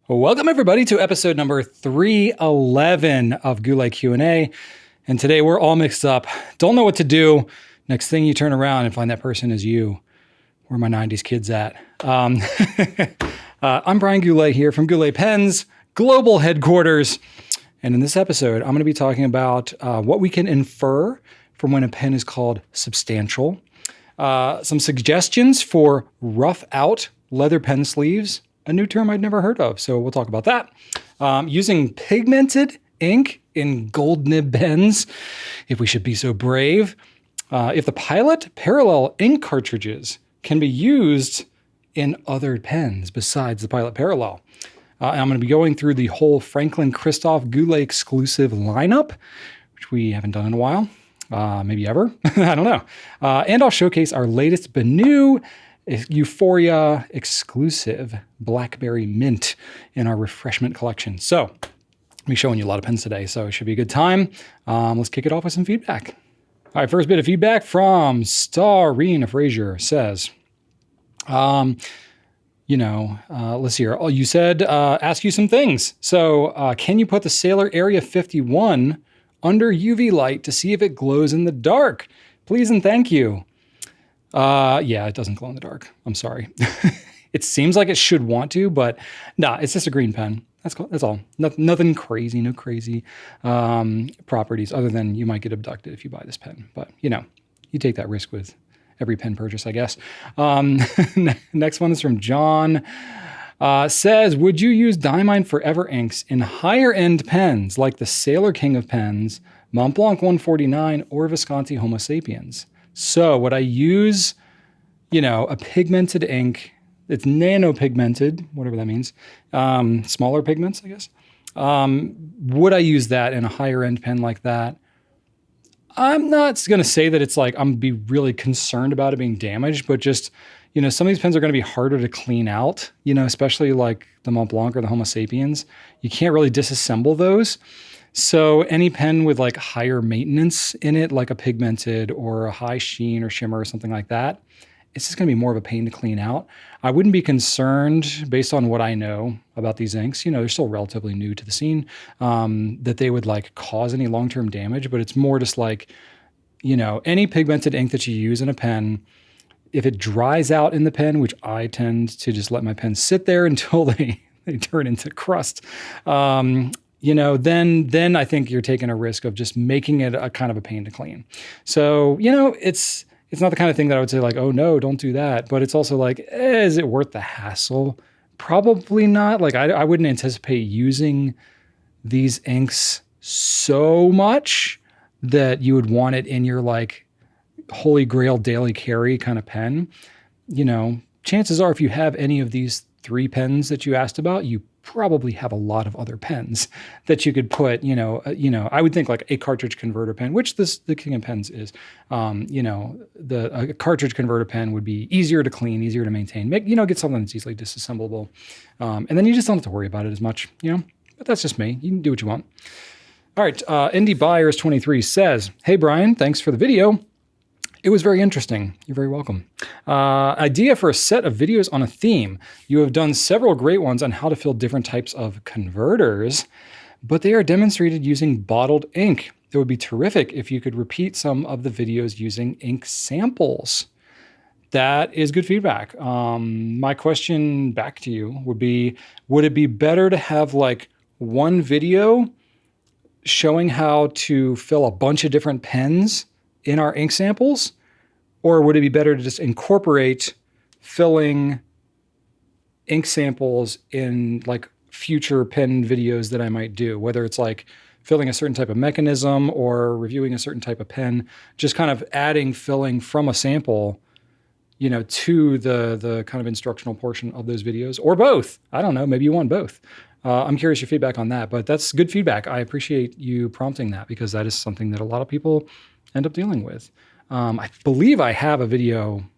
Welcome everybody to episode number 311 of Goulet Q&A. And today we're all mixed up. Don't know what to do. Next thing you turn around and find that person is you. Where are my 90s kids at? I'm Brian Goulet here from Goulet Pens, global headquarters. And in this episode, I'm going to be talking about what we can infer from when a pen is called substantial. Some suggestions for rough out leather pen sleeves. A new term I'd never heard of, so we'll talk about that. Using pigmented ink in gold-nib pens, if we should be so brave. If the Pilot parallel ink cartridges can be used in other pens besides the Pilot parallel. And I'm going to be going through the whole Franklin-Christoph Goulet exclusive lineup, which we haven't done in a while, maybe ever, I don't know. And I'll showcase our latest BENU Euphoria exclusive Blackberry Mint in our refreshment collection. So I'll be showing you a lot of pens today, so it should be a good time. Let's kick it off with some feedback. All right, first bit of feedback from Starina Frazier says, let's see here. Oh, you said, ask you some things. So can you put the Sailor Area 51 under UV light to see if it glows in the dark? Please and thank you. Yeah, it doesn't glow in the dark. I'm sorry. It seems like it should want to, but nah, it's just a green pen. That's cool. That's all. Nothing crazy, no crazy properties other than you might get abducted if you buy this pen. But, you take that risk with every pen purchase, I guess. Next one is from John. Says, would you use Diamine Forever inks in higher end pens like the Sailor King of pens, Mont Blanc 149, or Visconti Homo sapiens? So would I use, a pigmented ink? It's nano pigmented, whatever that means. Smaller pigments, I guess. Would I use that in a higher end pen like that? I'm not going to say that it's like I'm going to be really concerned about it being damaged, but just, some of these pens are going to be harder to clean out, especially like the Mont Blanc or the Homo sapiens. You can't really disassemble those. So any pen with like higher maintenance in it, like a pigmented or a high sheen or shimmer or something like that, it's just going to be more of a pain to clean out. I wouldn't be concerned based on what I know about these inks. They're still relatively new to the scene, that they would like cause any long-term damage, but it's more just like, any pigmented ink that you use in a pen, if it dries out in the pen, which I tend to just let my pens sit there until they turn into crust, then I think you're taking a risk of just making it a kind of a pain to clean. So, it's not the kind of thing that I would say like, oh no, don't do that. But it's also like, is it worth the hassle? Probably not. Like I wouldn't anticipate using these inks so much that you would want it in your like holy grail daily carry kind of pen. Chances are if you have any of these three pens that you asked about, you probably have a lot of other pens that you could put, I would think like a cartridge converter pen, which the King of Pens is, a cartridge converter pen would be easier to clean, easier to maintain, get something that's easily disassemblable. And then you just don't have to worry about it as much, but that's just me. You can do what you want. All right. Indie Buyers 23 says, hey, Brian, thanks for the video. It was very interesting. You're very welcome. Idea for a set of videos on a theme. You have done several great ones on how to fill different types of converters, but they are demonstrated using bottled ink. It would be terrific if you could repeat some of the videos using ink samples. That is good feedback. My question back to you would be, would it be better to have like one video showing how to fill a bunch of different pens in our ink samples? Or would it be better to just incorporate filling ink samples in like future pen videos that I might do, whether it's like filling a certain type of mechanism or reviewing a certain type of pen, just kind of adding filling from a sample, to the kind of instructional portion of those videos, or both. I don't know, maybe you want both. I'm curious your feedback on that, but that's good feedback. I appreciate you prompting that because that is something that a lot of people end up dealing with. I believe I have a video.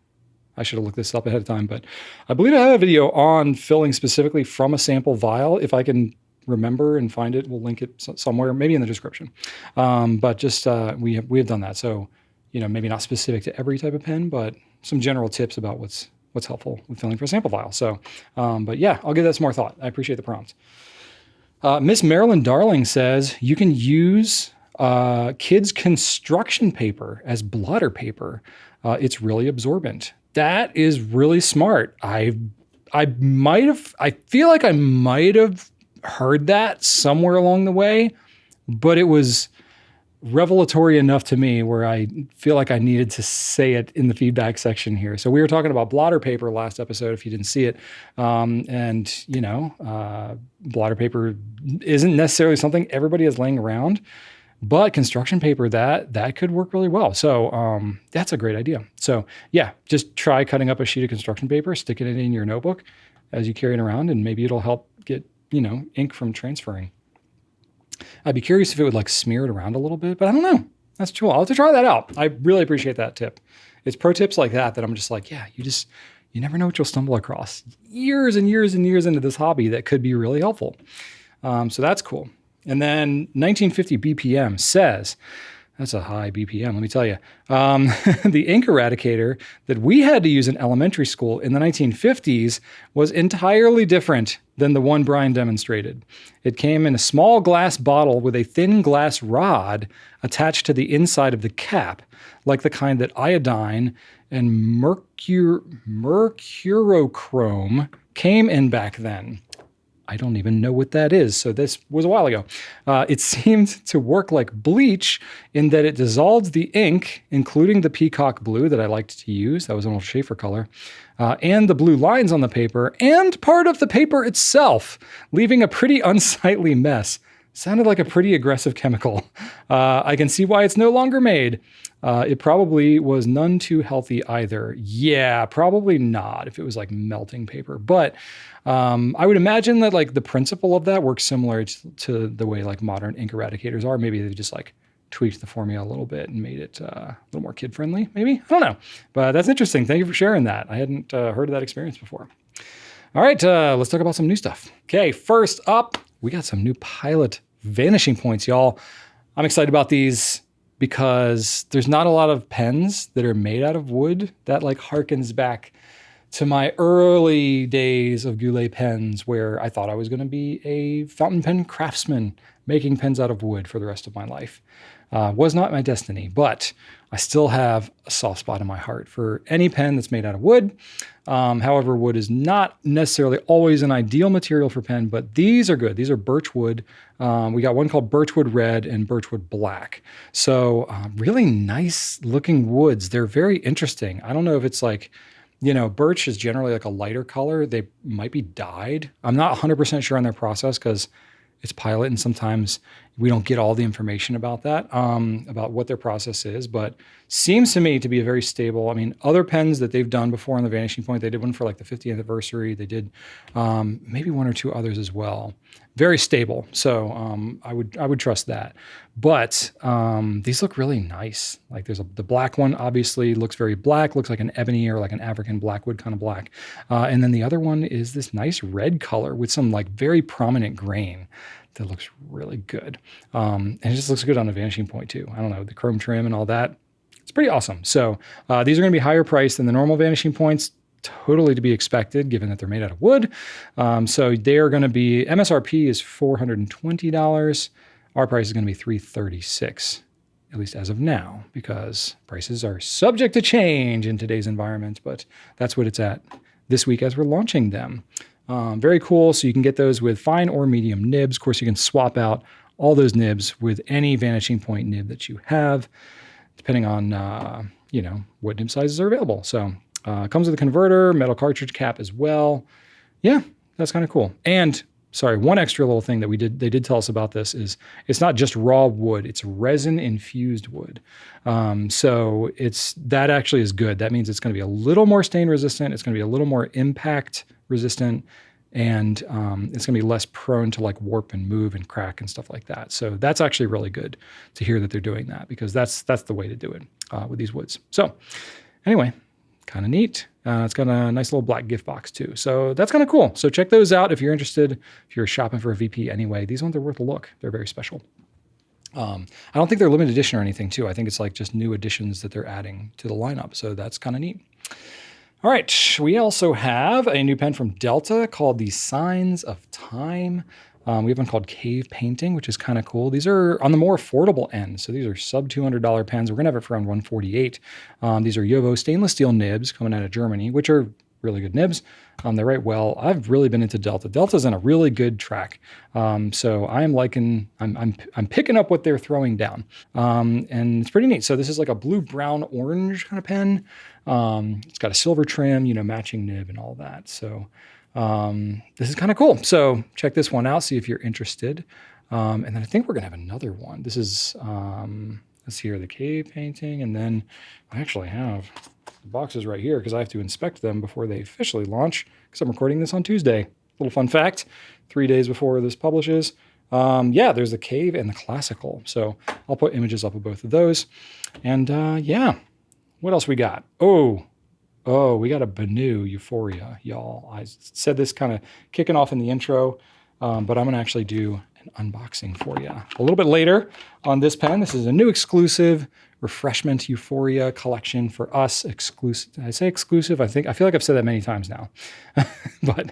I should have looked this up ahead of time, but I believe I have a video on filling specifically from a sample vial. If I can remember and find it, we'll link it somewhere, maybe in the description. But just we have done that. So, maybe not specific to every type of pen, but some general tips about what's what's helpful with filling for a sample vial. So, but yeah, I'll give that some more thought. I appreciate the prompt. Miss Marilyn Darling says you can use kids' construction paper as blotter paper. It's really absorbent. That is really smart. I feel like I might have heard that somewhere along the way, but it was revelatory enough to me where I feel like I needed to say it in the feedback section here. So we were talking about blotter paper last episode, if you didn't see it. And blotter paper isn't necessarily something everybody is laying around, but construction paper, that could work really well. So that's a great idea. So yeah, just try cutting up a sheet of construction paper, sticking it in your notebook as you carry it around, and maybe it'll help get, ink from transferring. I'd be curious if it would like smear it around a little bit, but I don't know. That's cool. I'll have to try that out. I really appreciate that tip. It's pro tips like that I'm just like, yeah, you never know what you'll stumble across years and years and years into this hobby that could be really helpful. So that's cool. And then 1950 BPM says, that's a high BPM, let me tell you. The ink eradicator that we had to use in elementary school in the 1950s was entirely different than the one Brian demonstrated. It came in a small glass bottle with a thin glass rod attached to the inside of the cap, like the kind that iodine and mercurochrome came in back then. I don't even know what that is. So this was a while ago. It seemed to work like bleach in that it dissolved the ink, including the peacock blue that I liked to use. That was an old Schaefer color. And the blue lines on the paper and part of the paper itself, leaving a pretty unsightly mess. Sounded like a pretty aggressive chemical. I can see why it's no longer made. It probably was none too healthy either. Yeah, probably not if it was like melting paper. But I would imagine that like the principle of that works similar to the way like modern ink eradicators are. Maybe they just like tweaked the formula a little bit and made it a little more kid-friendly, maybe? I don't know. But that's interesting. Thank you for sharing that. I hadn't heard of that experience before. All right, let's talk about some new stuff. Okay, first up, we got some new pilot vanishing points, y'all. I'm excited about these because there's not a lot of pens that are made out of wood. That like harkens back to my early days of Goulet pens where I thought I was going to be a fountain pen craftsman making pens out of wood for the rest of my life. Was not my destiny, but I still have a soft spot in my heart for any pen that's made out of wood. However, wood is not necessarily always an ideal material for pen, but these are good. These are birch wood. We got one called Birchwood Red and Birchwood Black. So really nice looking woods. They're very interesting. I don't know if it's like, birch is generally like a lighter color. They might be dyed. I'm not 100% sure on their process because it's pilot and sometimes we don't get all the information about that, about what their process is, but seems to me to be a very stable. I mean, other pens that they've done before on the Vanishing Point, they did one for like the 50th anniversary. They did maybe one or two others as well. Very stable. So I would trust that. But these look really nice. Like the black one obviously looks very black, looks like an ebony or like an African blackwood kind of black. And then the other one is this nice red color with some like very prominent grain. That looks really good. And it just looks good on a Vanishing Point too. I don't know, the chrome trim and all that. It's pretty awesome. So these are going to be higher priced than the normal Vanishing Points. Totally to be expected given that they're made out of wood. So they are going to be, MSRP is $420. Our price is going to be $336, at least as of now, because prices are subject to change in today's environment, but that's what it's at this week as we're launching them. Very cool. So you can get those with fine or medium nibs. Of course, you can swap out all those nibs with any Vanishing Point nib that you have, depending on, what nib sizes are available. So it comes with a converter, metal cartridge cap as well. Yeah, that's kind of cool. And sorry, one extra little thing that they did tell us about this is it's not just raw wood, it's resin infused wood. So that actually is good. That means it's going to be a little more stain resistant. It's going to be a little more impact resistant, and it's going to be less prone to like warp and move and crack and stuff like that. So that's actually really good to hear that they're doing that, because that's the way to do it with these woods. So anyway, kind of neat. It's got a nice little black gift box too. So that's kind of cool. So check those out if you're interested, if you're shopping for a VP anyway. These ones are worth a look. They're very special. I don't think they're limited edition or anything too. I think it's like just new additions that they're adding to the lineup. So that's kind of neat. All right, we also have a new pen from Delta called the Signs of Time. We have one called Cave Painting, which is kind of cool. These are on the more affordable end. So these are sub $200 pens. We're going to have it for around $148. These are Jowo stainless steel nibs coming out of Germany, which are really good nibs. They write well. I've really been into Delta. Delta's in a really good track. So I'm liking, I'm picking up what they're throwing down. And it's pretty neat. So this is like a blue, brown, orange kind of pen. It's got a silver trim, you know, matching nib and all that. So this is kind of cool. So check this one out, see if you're interested. And then I think we're going to have another one. This is, let's see here, the Cave Painting. And then I actually have the boxes right here because I have to inspect them before they officially launch because I'm recording this on Tuesday. Little fun fact, 3 days before this publishes. Yeah, there's the Cave and the Classical. So I'll put images up of both of those. And yeah, what else we got? Oh, we got a BENU Euphoria, y'all. I said this kind of kicking off in the intro, but I'm going to actually do an unboxing for you a little bit later on this pen. This is a new exclusive Refreshment Euphoria collection for us. Exclusive. Did I say exclusive? I feel like I've said that many times now, but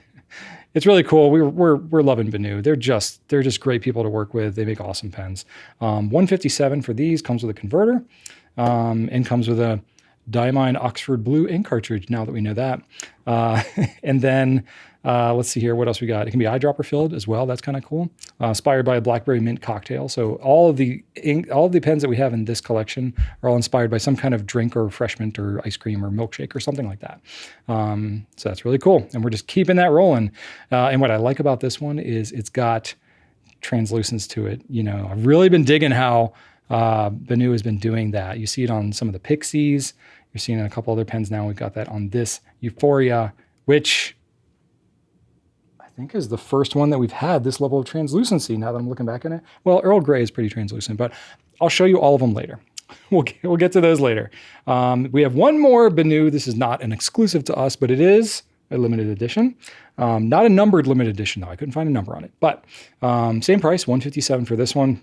it's really cool. We're loving BENU. They're just great people to work with. They make awesome pens. 157 for these, comes with a converter, and comes with a Diamine Oxford Blue ink cartridge, now that we know that. And then let's see here, what else we got? It can be eyedropper filled as well. That's kind of cool. Inspired by a blackberry mint cocktail. So all of the pens that we have in this collection are all inspired by some kind of drink or refreshment or ice cream or milkshake or something like that. So that's really cool. And we're just keeping that rolling. And what I like about this one is it's got translucence to it. You know, I've really been digging how BENU has been doing that. You see it on some of the Pixies. You're seeing it in a couple other pens now. We've got that on this Euphoria, which I think is the first one that we've had this level of translucency now that I'm looking back at it. Well, Earl Grey is pretty translucent, but I'll show you all of them later. We'll get to those later. We have one more BENU. This is not an exclusive to us, but it is a limited edition. Not a numbered limited edition, though. I couldn't find a number on it, but same price, $157 for this one.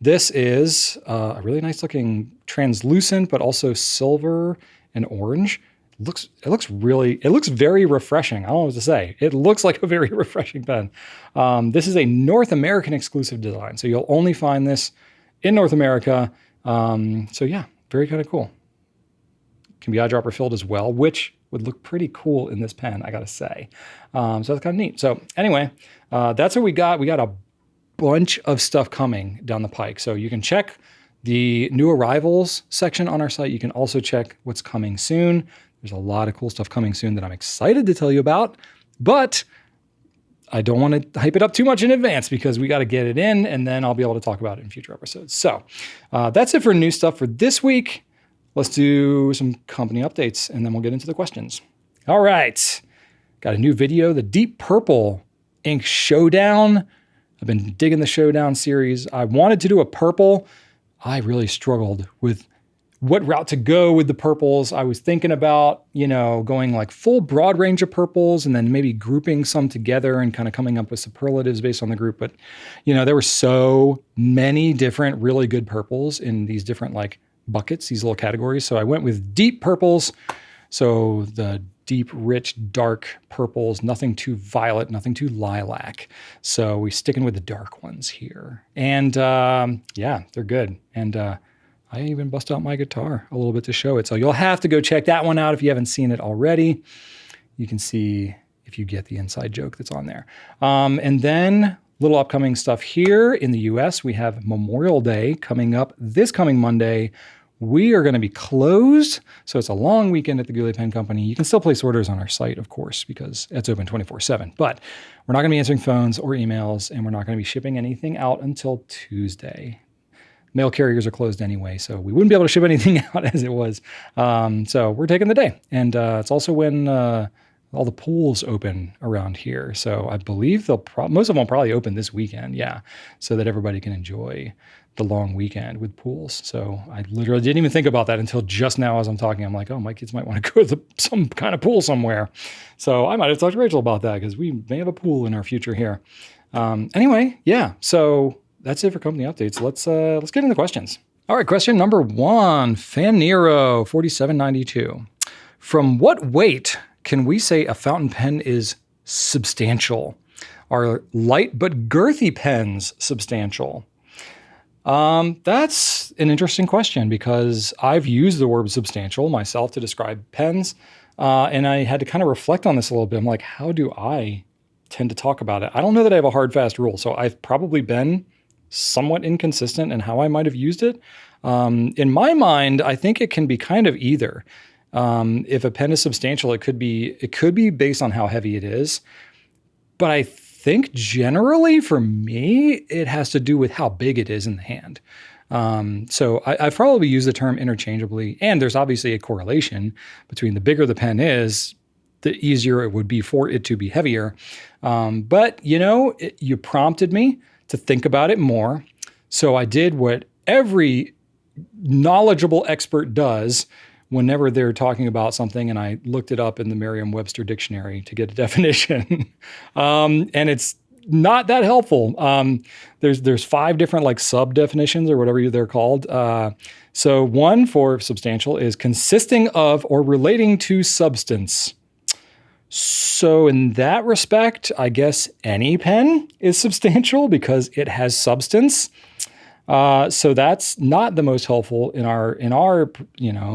This is a really nice looking translucent, but also silver and orange. It looks very refreshing. I don't know what to say. It looks like a very refreshing pen. This is a North American exclusive design. So you'll only find this in North America. So yeah, very kind of cool. Can be eyedropper filled as well, which would look pretty cool in this pen, I gotta say. So that's kind of neat. So anyway, that's what we got. We got a bunch of stuff coming down the pike. So you can check the new arrivals section on our site. You can also check what's coming soon. There's a lot of cool stuff coming soon that I'm excited to tell you about, but I don't want to hype it up too much in advance because we got to get it in and then I'll be able to talk about it in future episodes. So that's it for new stuff for this week. Let's do some company updates and then we'll get into the questions. All right. Got a new video, the Deep Purple Ink Showdown. I've been digging the Showdown series. I wanted to do a purple. I really struggled with what route to go with the purples. I was thinking about, you know, going like full broad range of purples and then maybe grouping some together and kind of coming up with superlatives based on the group. But, you know, there were so many different really good purples in these different like buckets, these little categories. So I went with deep purples. So the deep, rich, dark purples, nothing too violet, nothing too lilac. So we're sticking with the dark ones here. And yeah, they're good. And I even bust out my guitar a little bit to show it. So you'll have to go check that one out if you haven't seen it already. You can see if you get the inside joke that's on there. And then little upcoming stuff here in the US. We have Memorial Day coming up this coming Monday. We are going to be closed, so it's a long weekend at the Goulet Pen Company. You can still place orders on our site, of course, because it's open 24/7. But we're not going to be answering phones or emails, and we're not going to be shipping anything out until Tuesday. Mail carriers are closed anyway, so we wouldn't be able to ship anything out as it was. So we're taking the day. And it's also when all the pools open around here. So I believe most of them will probably open this weekend, yeah, so that everybody can enjoy the long weekend with pools. So I literally didn't even think about that until just now as I'm talking. I'm like, oh, my kids might want to go to some kind of pool somewhere. So I might have talked to Rachel about that because we may have a pool in our future here. Anyway, yeah, so that's it for company updates. Let's get into questions. All right, question number 1, Fan Nero 4792. From what weight can we say a fountain pen is substantial? Are light but girthy pens substantial? That's an interesting question because I've used the word substantial myself to describe pens. And I had to kind of reflect on this a little bit. I'm like, how do I tend to talk about it? I don't know that I have a hard, fast rule. So I've probably been somewhat inconsistent in how I might have used it. In my mind, I think it can be kind of either. If a pen is substantial, it could be based on how heavy it is. But I think generally for me, it has to do with how big it is in the hand. So I've probably used the term interchangeably, and there's obviously a correlation between the bigger the pen is, the easier it would be for it to be heavier. But you prompted me to think about it more. So I did what every knowledgeable expert does whenever they're talking about something, and I looked it up in the Merriam-Webster dictionary to get a definition. And it's not that helpful. There's 5 different like sub definitions or whatever they're called. So one for substantial is consisting of or relating to substance. So in that respect, I guess any pen is substantial because it has substance. So that's not the most helpful in our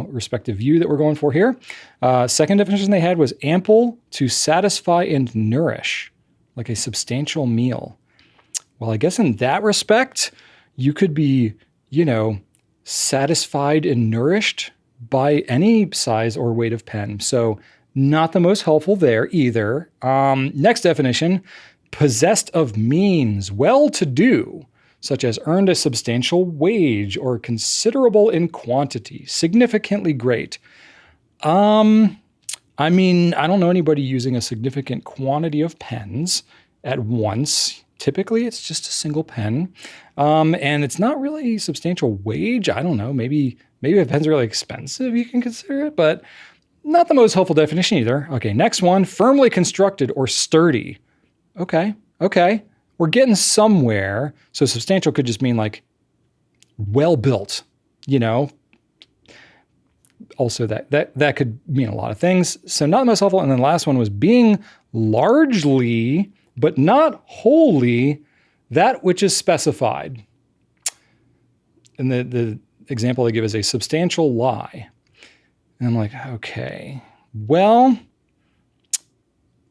respective view that we're going for here. Second definition they had was ample to satisfy and nourish, like a substantial meal. Well, I guess in that respect, you could be, satisfied and nourished by any size or weight of pen. So not the most helpful there either. Next definition, possessed of means, well-to-do, such as earned a substantial wage or considerable in quantity, significantly great. I don't know anybody using a significant quantity of pens at once. Typically, it's just a single pen. And it's not really substantial wage. I don't know. Maybe if pen's really expensive, you can consider it, but not the most helpful definition either. Okay, next one, firmly constructed or sturdy. Okay. We're getting somewhere. So substantial could just mean like well built, Also that could mean a lot of things. So not the most helpful. And then the last one was being largely, but not wholly, that which is specified. And the example they give is a substantial lie. And I'm like, okay, well,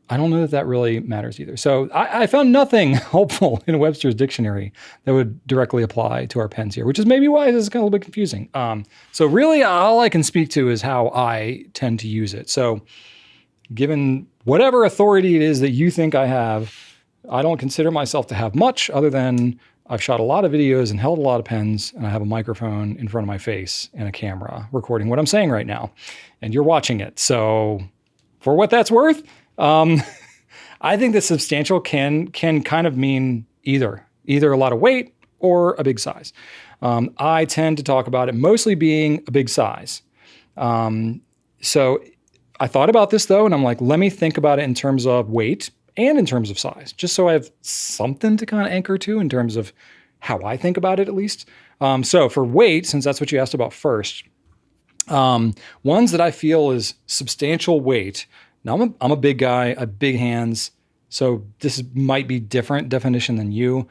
I don't know that really matters either. So I found nothing helpful in Webster's dictionary that would directly apply to our pens here, which is maybe why this is kind of a little bit confusing. So really all I can speak to is how I tend to use it. So given whatever authority it is that you think I have, I don't consider myself to have much other than I've shot a lot of videos and held a lot of pens, and I have a microphone in front of my face and a camera recording what I'm saying right now, and you're watching it. So for what that's worth, I think that substantial can kind of mean either a lot of weight or a big size. I tend to talk about it mostly being a big size. So I thought about this though, and I'm like, let me think about it in terms of weight and in terms of size, just so I have something to kind of anchor to in terms of how I think about it at least. So for weight, since that's what you asked about first, ones that I feel is substantial weight. Now I'm a big guy, I have big hands, so this might be different definition than you.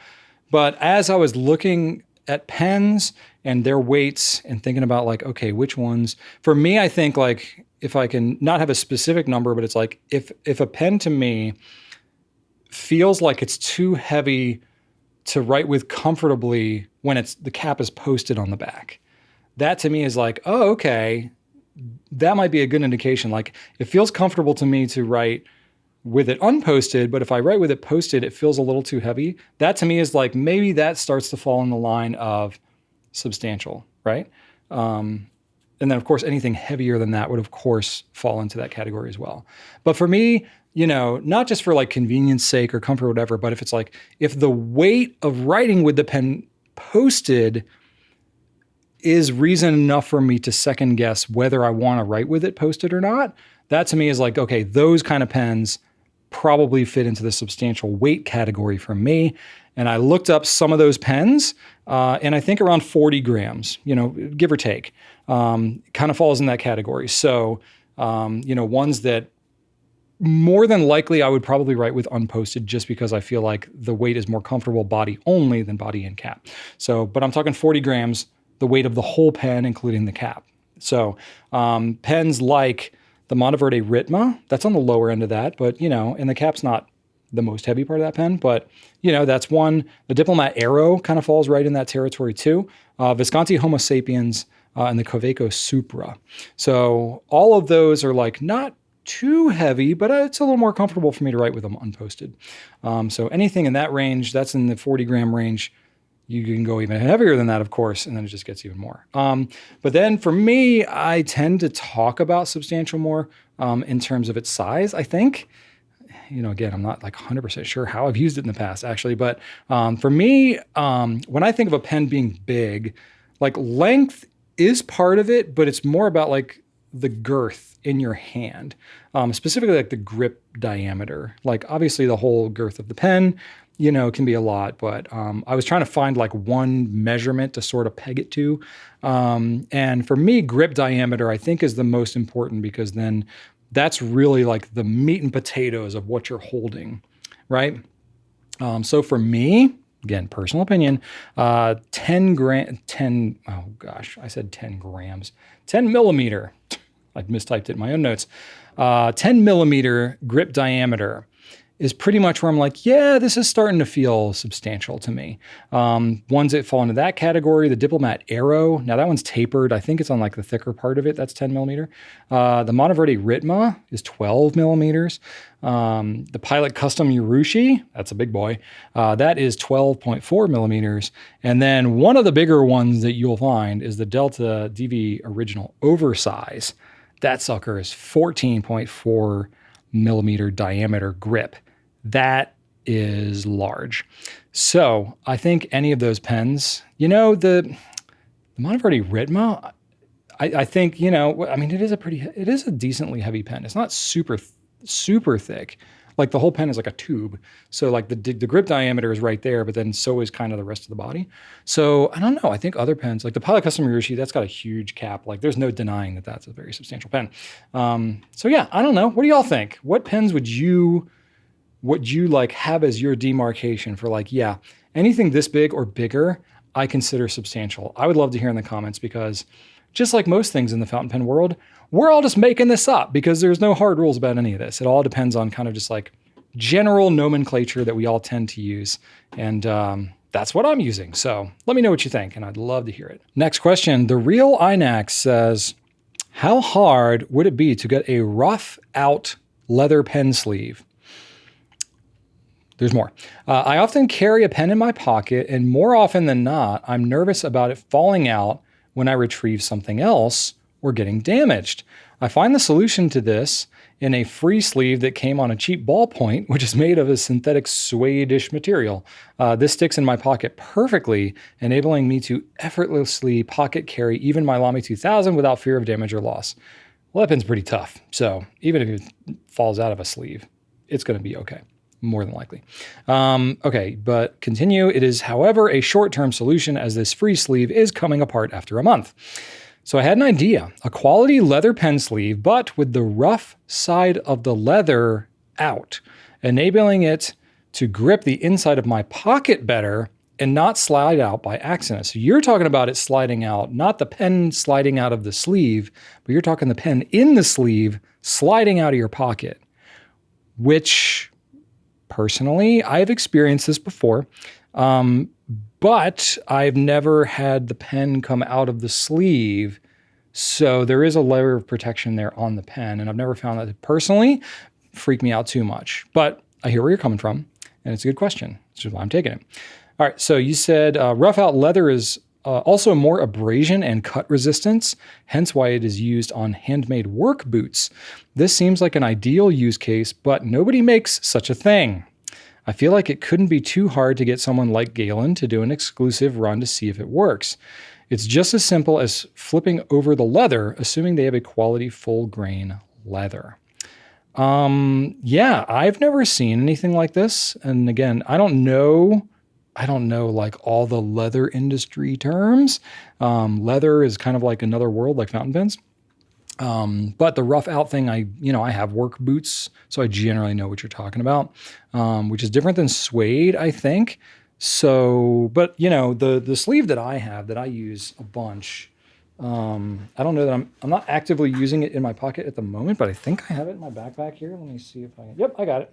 But as I was looking at pens and their weights and thinking about like, okay, which ones? For me, I think like if I can not have a specific number, but it's like if a pen to me feels like it's too heavy to write with comfortably when the cap is posted on the back, that to me is like, oh, okay, that might be a good indication. Like it feels comfortable to me to write with it unposted, but if I write with it posted, it feels a little too heavy. That to me is like, maybe that starts to fall in the line of substantial, right? And then of course, anything heavier than that would of course fall into that category as well. But for me, not just for like convenience sake or comfort or whatever, but if it's like, if the weight of writing with the pen posted is reason enough for me to second guess whether I want to write with it posted or not, that to me is like, okay, those kind of pens probably fit into the substantial weight category for me. And I looked up some of those pens, and I think around 40 grams, give or take, kind of falls in that category. So Ones that more than likely I would probably write with unposted just because I feel like the weight is more comfortable body only than body and cap. So, but I'm talking 40 grams, the weight of the whole pen, including the cap. So pens like the Monteverde Ritma, that's on the lower end of that, but and the cap's not the most heavy part of that pen, but that's one. The Diplomat Aero kind of falls right in that territory too. Visconti Homo Sapiens and the Coveco Supra. So all of those are like not too heavy, but it's a little more comfortable for me to write with them unposted. So anything in that range, that's in the 40 gram range. You can go even heavier than that, of course, and then it just gets even more. But then for me, I tend to talk about substantial more in terms of its size, I think. Again, I'm not like 100% sure how I've used it in the past, actually. But for me, when I think of a pen being big, like length is part of it, but it's more about like the girth in your hand, specifically like the grip diameter. Like obviously the whole girth of the pen, can be a lot, but I was trying to find like one measurement to sort of peg it to. And for me, grip diameter, I think is the most important because then that's really like the meat and potatoes of what you're holding, right? So for me, again, personal opinion, 10 grams, 10 millimeter. I mistyped it in my own notes. 10 millimeter grip diameter is pretty much where I'm like, yeah, this is starting to feel substantial to me. Ones that fall into that category, the Diplomat Aero, now that one's tapered. I think it's on like the thicker part of it. That's 10 millimeter. The Monteverde Ritma is 12 millimeters. The Pilot Custom Urushi, that's a big boy. That is 12.4 millimeters. And then one of the bigger ones that you'll find is the Delta DV Original Oversize. That sucker is 14.4 millimeter diameter grip. That is large. So I think any of those pens, the Monteverde Ritma, I think, it is a decently heavy pen. It's not super thick. Like the whole pen is like a tube. So like the grip diameter is right there, but then so is kind of the rest of the body. So I don't know. I think other pens, like the Pilot Custom Urushi, that's got a huge cap. Like there's no denying that that's a very substantial pen. So yeah, I don't know. What do y'all think? What pens would you like have as your demarcation for like, yeah, anything this big or bigger, I consider substantial. I would love to hear in the comments because just like most things in the fountain pen world, we're all just making this up because there's no hard rules about any of this. It all depends on kind of just like general nomenclature that we all tend to use. And that's what I'm using. So let me know what you think, and I'd love to hear it. Next question. The Real Inax says, how hard would it be to get a rough out leather pen sleeve? There's more. I often carry a pen in my pocket, and more often than not, I'm nervous about it falling out when I retrieve something else or getting damaged. I find the solution to this in a free sleeve that came on a cheap ballpoint, which is made of a synthetic suede-ish material. This sticks in my pocket perfectly, enabling me to effortlessly pocket carry even my Lamy 2000 without fear of damage or loss. Well, that pen's pretty tough, so even if it falls out of a sleeve, it's going to be okay. More than likely. Okay, but continue. It is, however, a short-term solution as this free sleeve is coming apart after a month. So I had an idea, a quality leather pen sleeve, but with the rough side of the leather out, enabling it to grip the inside of my pocket better and not slide out by accident. So you're talking about it sliding out, not the pen sliding out of the sleeve, but you're talking the pen in the sleeve sliding out of your pocket, which personally, I've experienced this before, but I've never had the pen come out of the sleeve. So there is a layer of protection there on the pen, and I've never found that to personally freak me out too much. But I hear where you're coming from, and it's a good question. Which is why I'm taking it. All right, so you said rough out leather is also more abrasion and cut resistance, hence why it is used on handmade work boots. This seems like an ideal use case, but nobody makes such a thing. I feel like it couldn't be too hard to get someone like Galen to do an exclusive run to see if it works. It's just as simple as flipping over the leather, assuming they have a quality full grain leather. Yeah, I've never seen anything like this. And again, I don't know like all the leather industry terms. Leather is kind of like another world, like fountain pens. But the rough out thing, I have work boots, so I generally know what you're talking about, which is different than suede, I think. So, but the sleeve that I have that I use a bunch, I don't know that I'm not actively using it in my pocket at the moment, but I think I have it in my backpack here. Let me see if yep, I got it.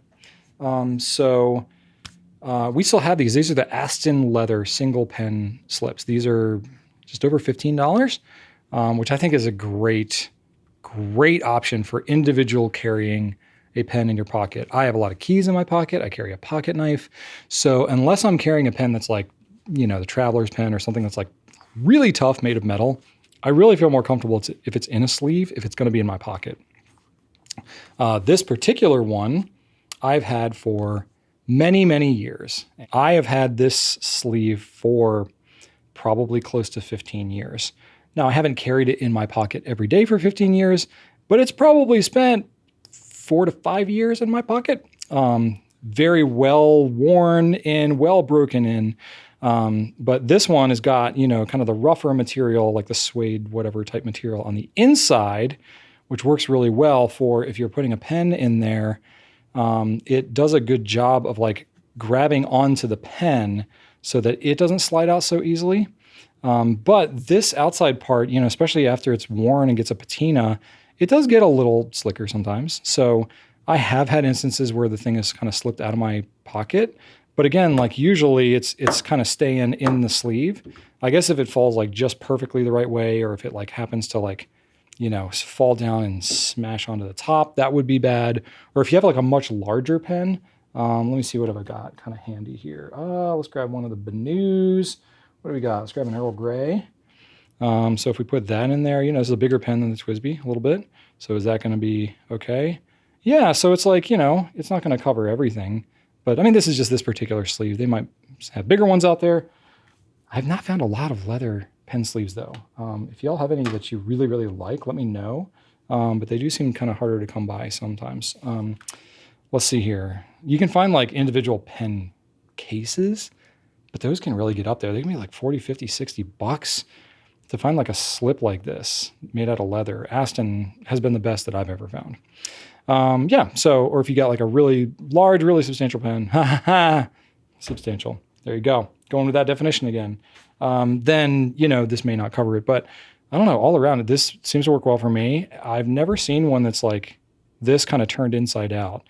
We still have these. These are the Aston leather single pen slips. These are just over $15, which I think is a great option for individual carrying a pen in your pocket. I have a lot of keys in my pocket. I carry a pocket knife. So unless I'm carrying a pen that's like, the traveler's pen or something that's like really tough, made of metal, I really feel more comfortable if it's in a sleeve, if it's going to be in my pocket. This particular one I've had for many, many years. I have had this sleeve for probably close to 15 years. Now, I haven't carried it in my pocket every day for 15 years, but it's probably spent 4 to 5 years in my pocket. Very well worn and well broken in. But this one has got, kind of the rougher material, like the suede, whatever type material on the inside, which works really well for if you're putting a pen in there. It does a good job of like grabbing onto the pen so that it doesn't slide out so easily. But this outside part, especially after it's worn and gets a patina, it does get a little slicker sometimes. So I have had instances where the thing has kind of slipped out of my pocket. But again, like usually it's kind of staying in the sleeve. I guess if it falls like just perfectly the right way, or if it like happens to like, fall down and smash onto the top, that would be bad. Or if you have like a much larger pen, let me see what have I got kind of handy here. Let's grab one of the BENUs. What do we got? Let's grab an Earl Grey. So if we put that in there, this is a bigger pen than the TWSBI a little bit. So is that going to be okay? Yeah, so it's like, it's not going to cover everything. But I mean, this is just this particular sleeve. They might have bigger ones out there. I've not found a lot of leather pen sleeves though. If y'all have any that you really, really like, let me know. But they do seem kind of harder to come by sometimes. Let's see here. You can find like individual pen cases, but those can really get up there. They can be like 40, 50, 60 bucks to find like a slip like this made out of leather. Aston has been the best that I've ever found. Or if you got like a really large, really substantial pen, substantial. There you go. Going with that definition again. Then, this may not cover it, but I don't know, all around it, this seems to work well for me. I've never seen one that's like this kind of turned inside out.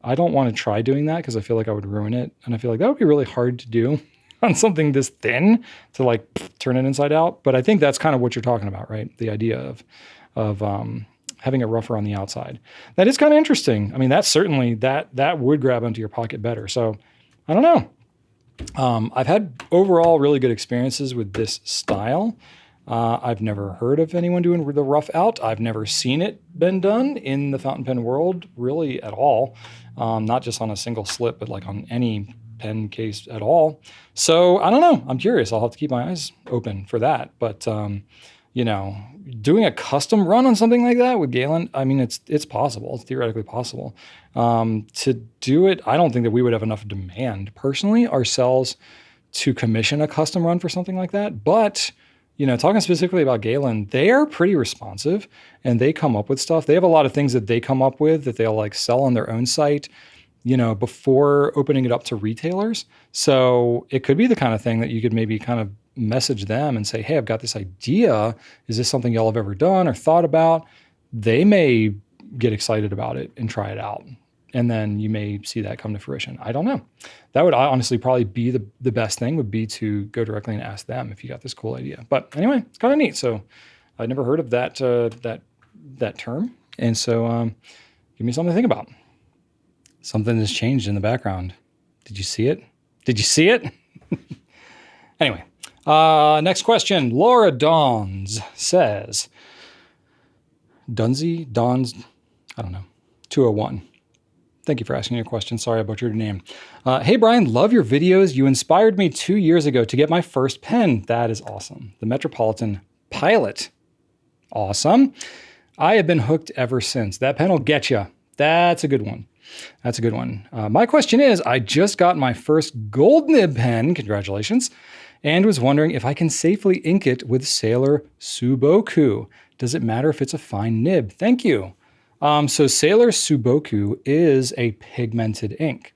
I don't want to try doing that because I feel like I would ruin it. And I feel like that would be really hard to do on something this thin to like turn it inside out. But I think that's kind of what you're talking about, right? The idea of having it rougher on the outside. That is kind of interesting. I mean, that's certainly, that would grab onto your pocket better. So I don't know. I've had overall really good experiences with this style. I've never heard of anyone doing the rough out. I've never seen it been done in the fountain pen world really at all. Not just on a single slip, but like on any pen case at all. So I don't know. I'm curious. I'll have to keep my eyes open for that. But, doing a custom run on something like that with Galen, I mean, it's possible. It's theoretically possible. To do it, I don't think that we would have enough demand personally ourselves to commission a custom run for something like that. But, talking specifically about Galen, they are pretty responsive and they come up with stuff. They have a lot of things that they come up with that they'll like sell on their own site, before opening it up to retailers. So it could be the kind of thing that you could maybe kind of message them and say, hey, I've got this idea. Is this something y'all have ever done or thought about? They may get excited about it and try it out. And then you may see that come to fruition. I don't know. That would honestly probably be the best thing would be to go directly and ask them if you got this cool idea. But anyway, it's kind of neat. So I'd never heard of that term. And so give me something to think about. Something has changed in the background. Did you see it? Anyway, next question. Laura Dawns says, Dawns, I don't know, 201. Thank you for asking your question. Sorry I butchered your name. Hey, Brian, love your videos. You inspired me 2 years ago to get my first pen. That is awesome. The Metropolitan Pilot. Awesome. I have been hooked ever since. That pen will get you. That's a good one. My question is, I just got my first gold-nib pen. Congratulations. and was wondering if I can safely ink it with Sailor Souboku. Does it matter if it's a fine nib? Thank you. So Sailor Souboku is a pigmented ink,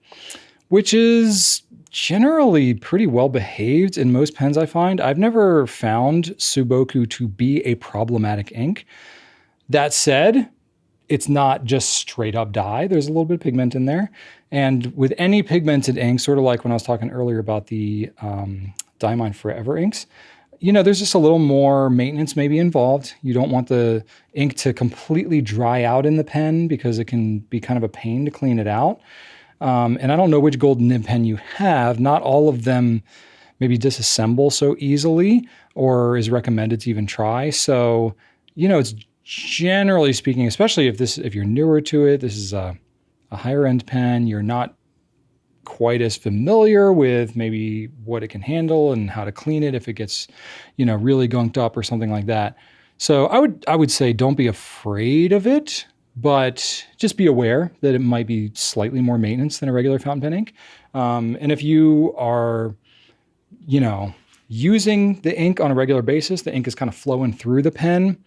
which is generally pretty well behaved in most pens I find. I've never found Souboku to be a problematic ink. That said, it's not just straight up dye. There's a little bit of pigment in there. And with any pigmented ink, sort of like when I was talking earlier about the Diamine Forever inks, there's just a little more maintenance maybe involved. You don't want the ink to completely dry out in the pen because it can be kind of a pain to clean it out. And I don't know which gold nib pen you have. Not all of them maybe disassemble so easily or is recommended to even try. So, it's generally speaking, especially if you're newer to it, this is a higher end pen, you're not quite as familiar with maybe what it can handle and how to clean it if it gets, really gunked up or something like that. So I would say don't be afraid of it, but just be aware that it might be slightly more maintenance than a regular fountain pen ink. And if you are, using the ink on a regular basis, the ink is kind of flowing through the pen,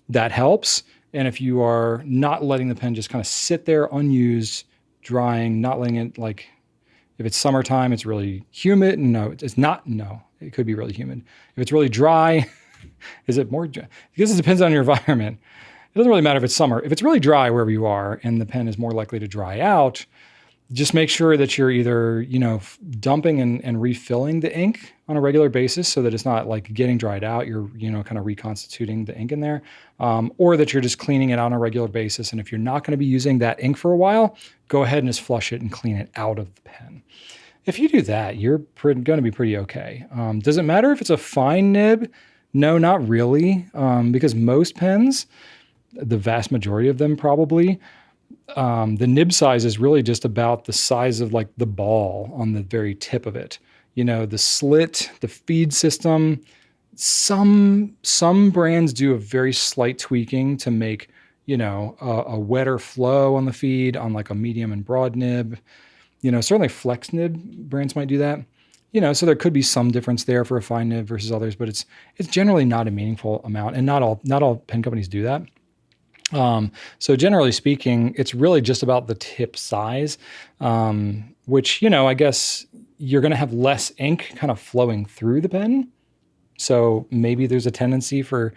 that helps. And if you are not letting the pen just kind of sit there unused, drying, not letting it if it's summertime, it's really humid. No, it's not. No, it could be really humid. If it's really dry, is it more dry? Because it depends on your environment. It doesn't really matter if it's summer. If it's really dry wherever you are and the pen is more likely to dry out, just make sure that you're either, dumping and refilling the ink on a regular basis so that it's not getting dried out. You're, kind of reconstituting the ink in there, or that you're just cleaning it on a regular basis. And if you're not going to be using that ink for a while, go ahead and just flush it and clean it out of the pen. If you do that, you're going to be pretty okay. Does it matter if it's a fine nib? No, not really, because most pens, the vast majority of them probably, the nib size is really just about the size of the ball on the very tip of it. The slit, the feed system, some brands do a very slight tweaking to make, a wetter flow on the feed on a medium and broad nib. Certainly flex nib brands might do that. So there could be some difference there for a fine nib versus others, but it's generally not a meaningful amount, and not all pen companies do that. So generally speaking, it's really just about the tip size, which, I guess you're going to have less ink kind of flowing through the pen. So maybe there's a tendency for,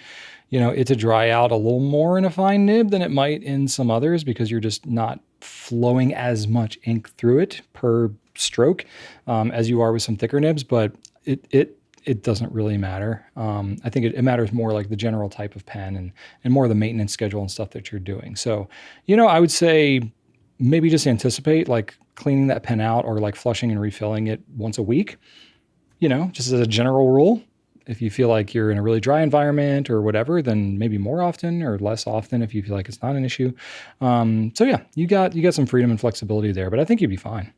it to dry out a little more in a fine nib than it might in some others because you're just not flowing as much ink through it per stroke, as you are with some thicker nibs, but it doesn't really matter. I think it matters more the general type of pen and more of the maintenance schedule and stuff that you're doing. So, I would say maybe just anticipate cleaning that pen out or flushing and refilling it once a week, just as a general rule. If you feel like you're in a really dry environment or whatever, then maybe more often or less often if you feel like it's not an issue. So yeah, you got some freedom and flexibility there, but I think you'd be fine.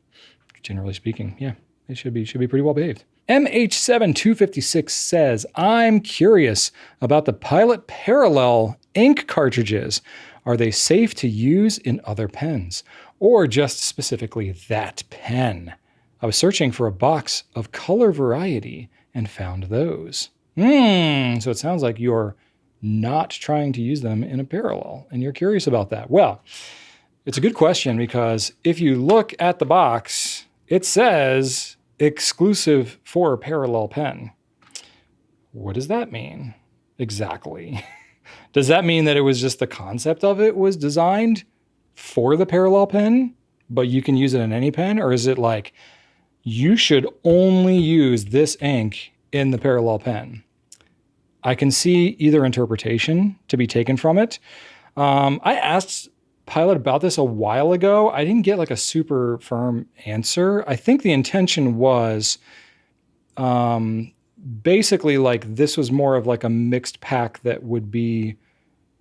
Generally speaking, yeah, it should be pretty well behaved. MH7256 says, I'm curious about the Pilot Parallel ink cartridges. Are they safe to use in other pens or just specifically that pen? I was searching for a box of color variety and found those. So it sounds like you're not trying to use them in a parallel and you're curious about that. Well, it's a good question because if you look at the box, it says exclusive for a parallel pen. What does that mean exactly? Does that mean that it was just the concept of it was designed for the parallel pen, but you can use it in any pen? Or is it you should only use this ink in the parallel pen? I can see either interpretation to be taken from it. I asked Pilot about this a while ago. I didn't get a super firm answer. I think the intention was basically this was more of a mixed pack that would be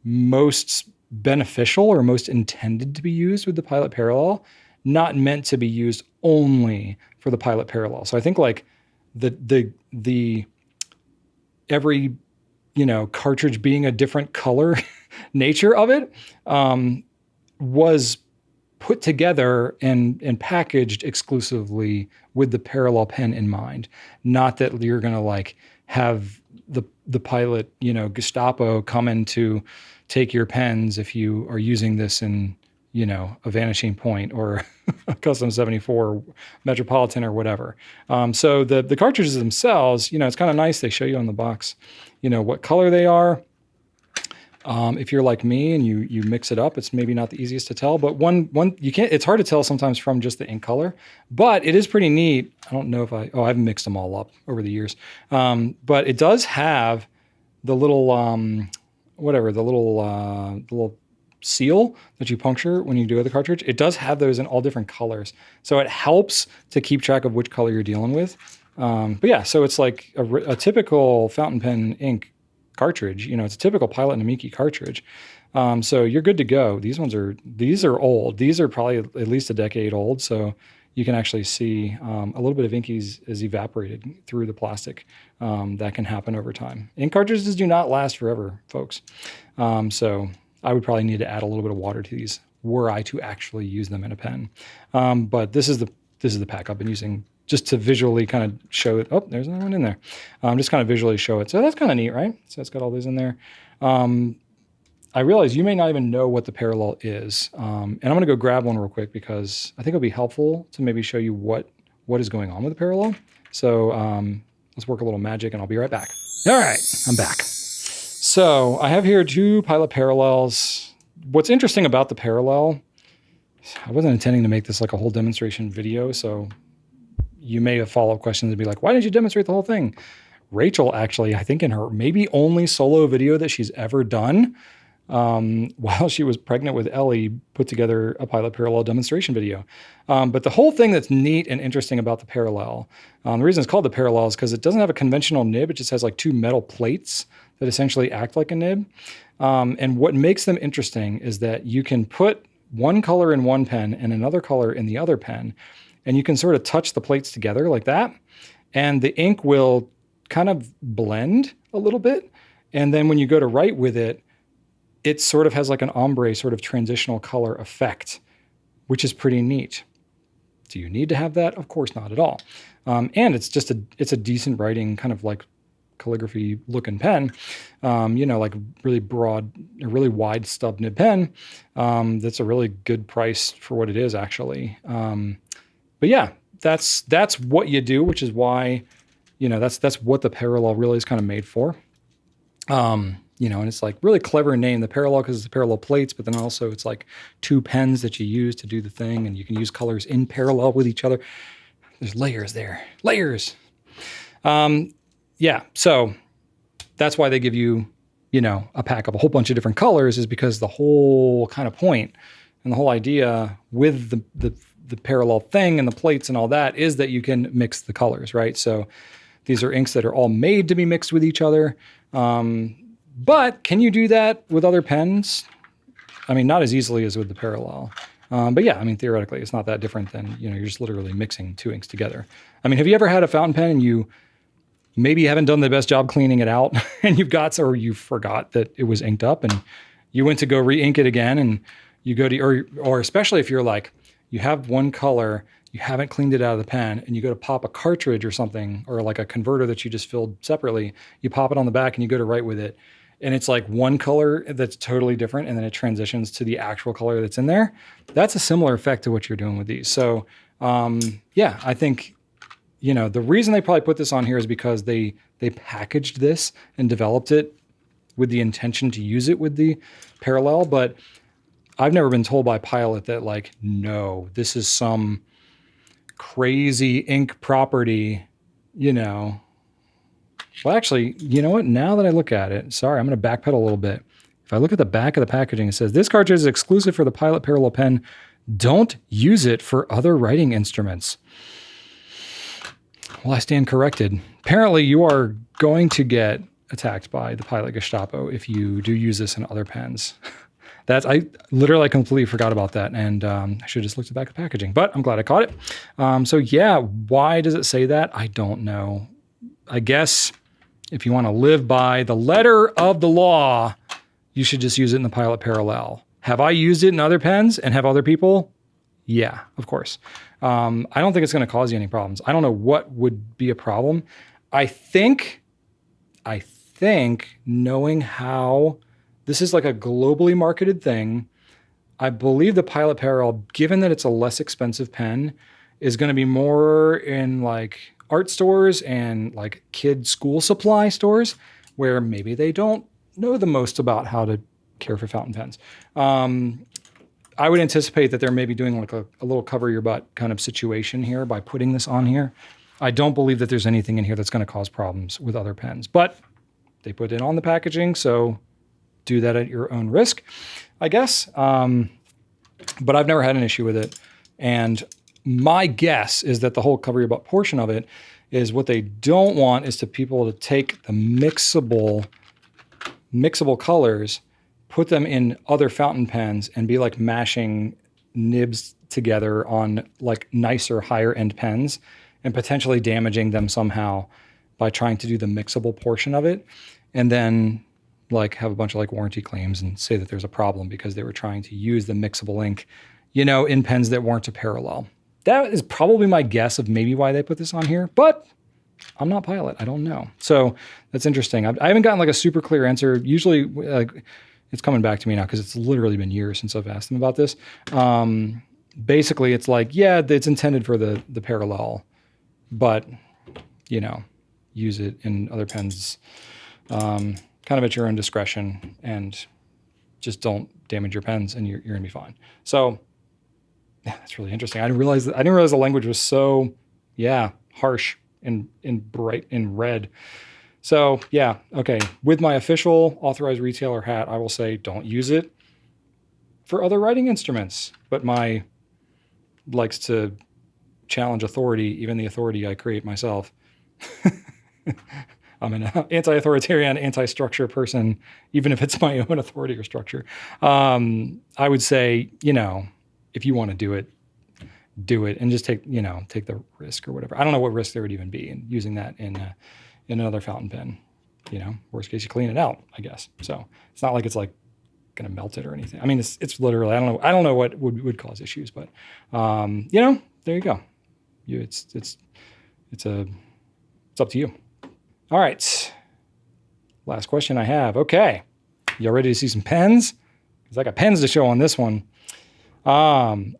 most beneficial or most intended to be used with the Pilot Parallel, not meant to be used only for the Pilot Parallel. So I think the every cartridge being a different color nature of it was put together and packaged exclusively with the parallel pen in mind. Not that you're going to like have the pilot, you know, Gestapo come in to take your pens if you are using this in, you know, a Vanishing Point or a Custom 74 Metropolitan or whatever. So the cartridges themselves, you know, it's kind of nice. They show you on the box, you know, what color they are. If you're like me and you mix it up, it's maybe not the easiest to tell, but you can't, it's hard to tell sometimes from just the ink color, but it is pretty neat. I don't know if I've mixed them all up over the years. But it does have the little, the little seal that you puncture when you do the cartridge. It does have those in all different colors. So it helps to keep track of which color you're dealing with. But yeah, so it's like a typical fountain pen ink cartridge. You know, it's a typical Pilot Namiki cartridge. So you're good to go. These are old. These are probably at least a decade old. So you can actually see a little bit of ink is evaporated through the plastic. That can happen over time. Ink cartridges do not last forever, folks. So I would probably need to add a little bit of water to these were I to actually use them in a pen. But this is the pack I've been using just to visually kind of show it. Oh, there's another one in there. Just kind of visually show it. So that's kind of neat, right? So it's got all those in there. I realize you may not even know what the parallel is. And I'm going to go grab one real quick because I think it'll be helpful to maybe show you what is going on with the parallel. So let's work a little magic and I'll be right back. All right, I'm back. So I have here two pilot parallels. What's interesting about the parallel, I wasn't intending to make this like a whole demonstration video, so you may have follow-up questions and be like, why didn't you demonstrate the whole thing? Rachel actually, I think in her maybe only solo video that she's ever done, while she was pregnant with Ellie, put together a pilot parallel demonstration video. But the whole thing that's neat and interesting about the parallel, the reason it's called the parallel is because it doesn't have a conventional nib. It just has like two metal plates that essentially act like a nib. And what makes them interesting is that you can put one color in one pen and another color in the other pen, and you can sort of touch the plates together like that. And the ink will kind of blend a little bit. And then when you go to write with it, it sort of has like an ombre sort of transitional color effect, which is pretty neat. Do you need to have that? Of course not at all. And it's just it's a decent writing kind of like calligraphy looking pen, you know, like really broad, a really wide stub nib pen. That's a really good price for what it is actually. But yeah, that's what you do, which is why, you know, that's what the parallel really is kind of made for. You know, and it's like really clever name, the parallel, because it's the parallel plates, but then also it's like two pens that you use to do the thing, and you can use colors in parallel with each other. There's layers there, layers. Yeah, so that's why they give you, you know, a pack of a whole bunch of different colors, is because the whole kind of point and the whole idea with the parallel thing and the plates and all that is that you can mix the colors, right? So these are inks that are all made to be mixed with each other. But can you do that with other pens? I mean, not as easily as with the parallel. But yeah, I mean, theoretically, it's not that different than, you know, you're just literally mixing two inks together. I mean, have you ever had a fountain pen and you maybe haven't done the best job cleaning it out and or you forgot that it was inked up and you went to go re-ink it again and you go to, or especially if you're like, you have one color, you haven't cleaned it out of the pen, and you go to pop a cartridge or something, or like a converter that you just filled separately, you pop it on the back and you go to write with it. And it's like one color that's totally different, and then it transitions to the actual color that's in there. That's a similar effect to what you're doing with these. So yeah, I think, you know, the reason they probably put this on here is because they packaged this and developed it with the intention to use it with the parallel. But I've never been told by Pilot that like, no, this is some crazy ink property, you know. Well, actually, you know what? Now that I look at it, sorry, I'm going to backpedal a little bit. If I look at the back of the packaging, it says, this cartridge is exclusive for the Pilot Parallel Pen. Don't use it for other writing instruments. Well, I stand corrected. Apparently, you are going to get attacked by the Pilot Gestapo if you do use this in other pens. I literally completely forgot about that, and I should have just looked at the back of the packaging, but I'm glad I caught it. So yeah, why does it say that? I don't know. I guess if you want to live by the letter of the law, you should just use it in the Pilot Parallel. Have I used it in other pens and have other people? Yeah, of course. I don't think it's going to cause you any problems. I don't know what would be a problem. I think knowing how this is like a globally marketed thing, I believe the Pilot Parallel, given that it's a less expensive pen, is going to be more in like art stores and like kid school supply stores where maybe they don't know the most about how to care for fountain pens. I would anticipate that they're maybe doing like a little cover your butt kind of situation here by putting this on here. I don't believe that there's anything in here that's going to cause problems with other pens, but they put it on the packaging, so do that at your own risk, I guess. But I've never had an issue with it. And my guess is that the whole cover your butt portion of it is what they don't want is to people to take the mixable colors, put them in other fountain pens and be like mashing nibs together on like nicer, higher end pens and potentially damaging them somehow by trying to do the mixable portion of it. And then like have a bunch of like warranty claims and say that there's a problem because they were trying to use the mixable ink, in pens that weren't a parallel. That is probably my guess of maybe why they put this on here, but I'm not Pilot. I don't know. So that's interesting. I haven't gotten like a super clear answer. Usually it's coming back to me now because it's literally been years since I've asked them about this. Basically it's like, yeah, it's intended for the parallel, but use it in other pens, kind of at your own discretion, and just don't damage your pens and you're going to be fine. So yeah, that's really interesting. I didn't realize the language was so, harsh and bright in red. So yeah, okay. With my official authorized retailer hat, I will say don't use it for other writing instruments. But my likes to challenge authority, even the authority I create myself. I'm an anti-authoritarian, anti-structure person, even if it's my own authority or structure. I would say, if you want to do it and just take the risk or whatever. I don't know what risk there would even be in using that in another fountain pen. Worst case, you clean it out, I guess. So it's not like it's like going to melt it or anything. I mean, it's literally, I don't know what would cause issues, but there you go. It's up to you. All right. Last question I have. Okay. Y'all ready to see some pens? Because I got pens to show on this one. Upsadaisy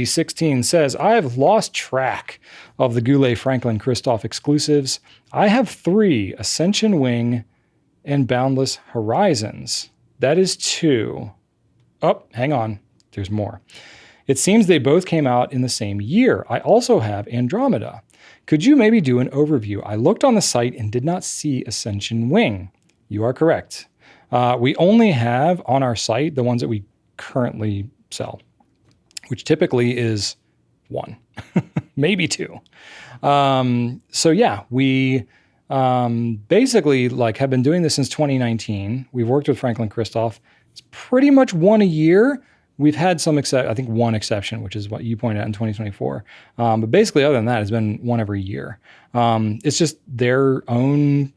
16 says, I have lost track of the Goulet Franklin-Christoph exclusives. I have 3 Ascension Wing and Boundless Horizons. That is 2. Oh, hang on. There's more. It seems they both came out in the same year. I also have Andromeda. Could you maybe do an overview? I looked on the site and did not see Ascension Wing. You are correct. We only have on our site the ones that we currently sell, which typically is 1, maybe 2. So yeah, we basically have been doing this since 2019. We've worked with Franklin-Christoph. It's pretty much 1 a year. We've had some, I think 1 exception, which is what you pointed out in 2024. But basically other than that, it's been 1 every year. It's just their own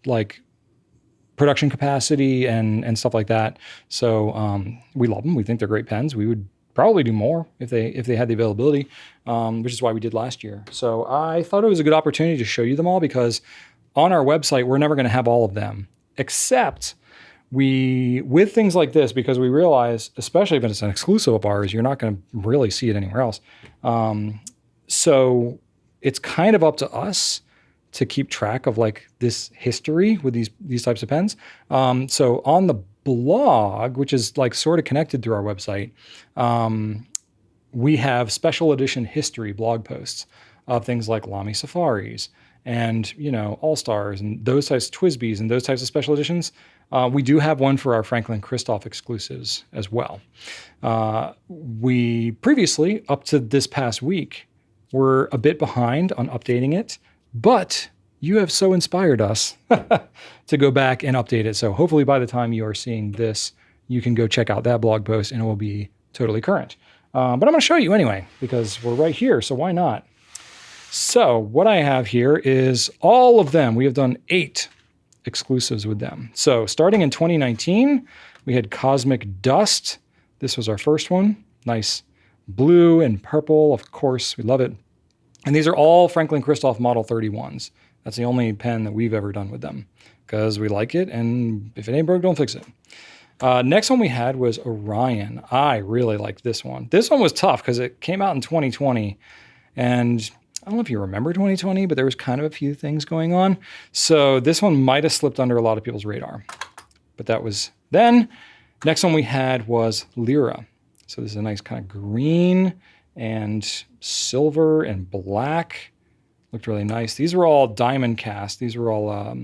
production capacity and stuff like that. So we love them. We think they're great pens. We would probably do more if they had the availability, which is why we did last year. So I thought it was a good opportunity to show you them all because on our website, we're never going to have all of them, except with things like this, because we realize, especially if it's an exclusive of ours, you're not going to really see it anywhere else. So it's kind of up to us to keep track of this history with these types of pens. So on the blog, which is sort of connected through our website, we have special edition history blog posts of things like Lamy Safaris and, All-Stars and those types of Twisbys and those types of special editions. We do have one for our Franklin-Christoph exclusives as well. We previously, up to this past week, were a bit behind on updating it, but you have so inspired us to go back and update it. So hopefully by the time you are seeing this, you can go check out that blog post and it will be totally current. But I'm going to show you anyway, because we're right here. So why not? So what I have here is all of them. We have done 8 exclusives with them. So starting in 2019, we had Cosmic Dust. This was our first one. Nice blue and purple. Of course, we love it. And these are all Franklin-Christoph Model 31s. That's the only pen that we've ever done with them because we like it. And if it ain't broke, don't fix it. Next one we had was Orion. I really liked this one. This one was tough because it came out in 2020. And I don't know if you remember 2020, but there was kind of a few things going on. So this one might have slipped under a lot of people's radar. But that was then. Next one we had was Lyra. So this is a nice kind of green and silver and black. Looked really nice. These were all diamond cast. These were all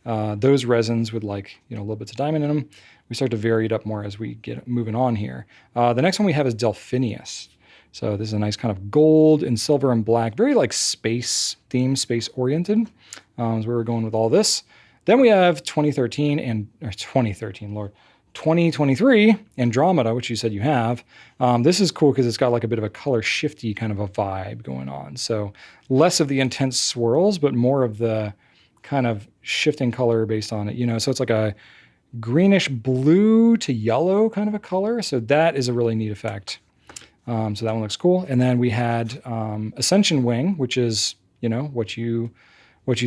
those resins with like, little bits of diamond in them. We start to vary it up more as we get moving on here. The next one we have is Delphinius. So this is a nice kind of gold and silver and black, very like space theme, space oriented. Is where we're going with all this. Then we have 2023 Andromeda, which you said you have. This is cool because it's got like a bit of a color shifty kind of a vibe going on. So less of the intense swirls, but more of the kind of shifting color based on it, so it's like a greenish blue to yellow kind of a color. So that is a really neat effect. So that one looks cool. And then we had Ascension Wing, which is, what you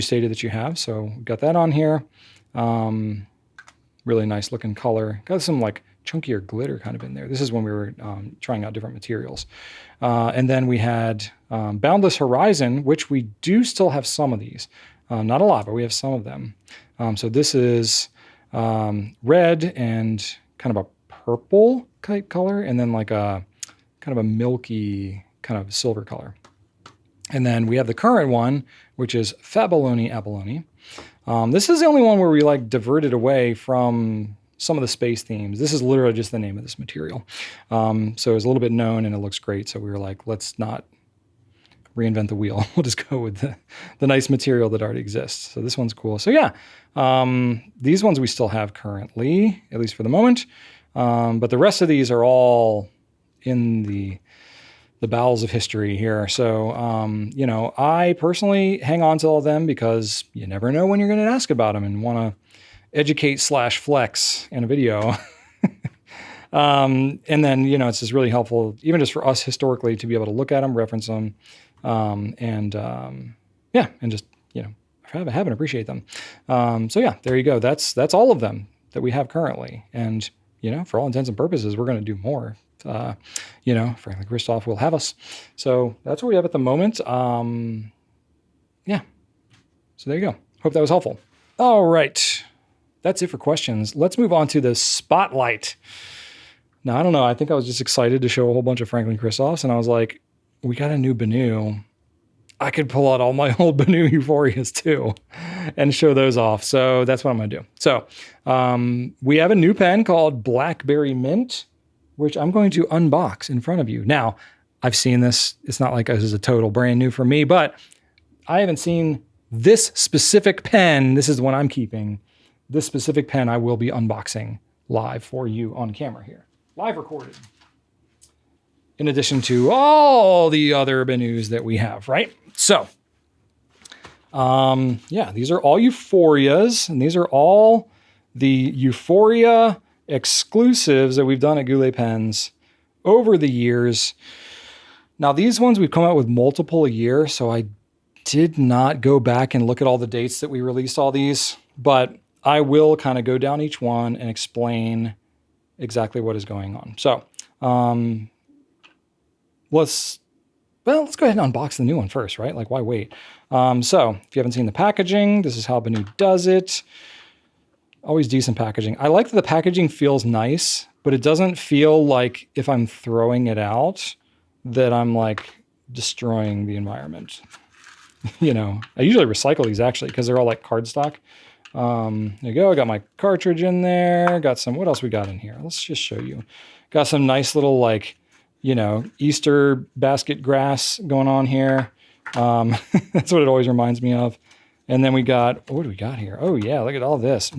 stated that you have. So we've got that on here. Really nice looking color. Got some like chunkier glitter kind of in there. This is when we were trying out different materials. And then we had Boundless Horizon, which we do still have some of these. Not a lot, but we have some of them. So this is red and kind of a purple type color, and then like a kind of a milky kind of silver color. And then we have the current one, which is Faboloni Abalone. This is the only one where we like diverted away from some of the space themes. This is literally just the name of this material. So it's a little bit known and it looks great. So we were like, let's not reinvent the wheel. We'll just go with the nice material that already exists. So this one's cool. So yeah, these ones we still have currently, at least for the moment. But the rest of these are all in the bowels of history here. So, I personally hang on to all of them because you never know when you're going to ask about them and want to educate/flex in a video. And then, it's just really helpful, even just for us historically, to be able to look at them, reference them, and just, have and appreciate them. So yeah, there you go. That's all of them that we have currently. And, for all intents and purposes, we're going to do more. Franklin-Christoph will have us. So that's what we have at the moment. So there you go. Hope that was helpful. All right. That's it for questions. Let's move on to the spotlight. Now, I don't know. I think I was just excited to show a whole bunch of Franklin-Christophs, and I was like, we got a new BENU. I could pull out all my old BENU Euphorias too and show those off. So that's what I'm going to do. So we have a new pen called Blackberry Mint, which I'm going to unbox in front of you. Now, I've seen this. It's not like this is a total brand new for me, but I haven't seen this specific pen. This is the one I'm keeping. This specific pen I will be unboxing live for you on camera here. Live recorded. In addition to all the other BENUs that we have, right? So, these are all Euphorias, and these are all the Euphoria exclusives that we've done at Goulet Pens over the years. Now, these ones we've come out with multiple a year, so I did not go back and look at all the dates that we released all these, but I will kind of go down each one and explain exactly what is going on. So, let's go ahead and unbox the new one first, right? Like, why wait? So, if you haven't seen the packaging, this is how BENU does it. Always decent packaging. I like that the packaging feels nice, but it doesn't feel like if I'm throwing it out that I'm like destroying the environment. I usually recycle these actually because they're all like cardstock. There you go. I got my cartridge in there. Got some, what else we got in here? Let's just show you. Got some nice little like, Easter basket grass going on here. That's what it always reminds me of. And then we got, what do we got here? Oh yeah, look at all this.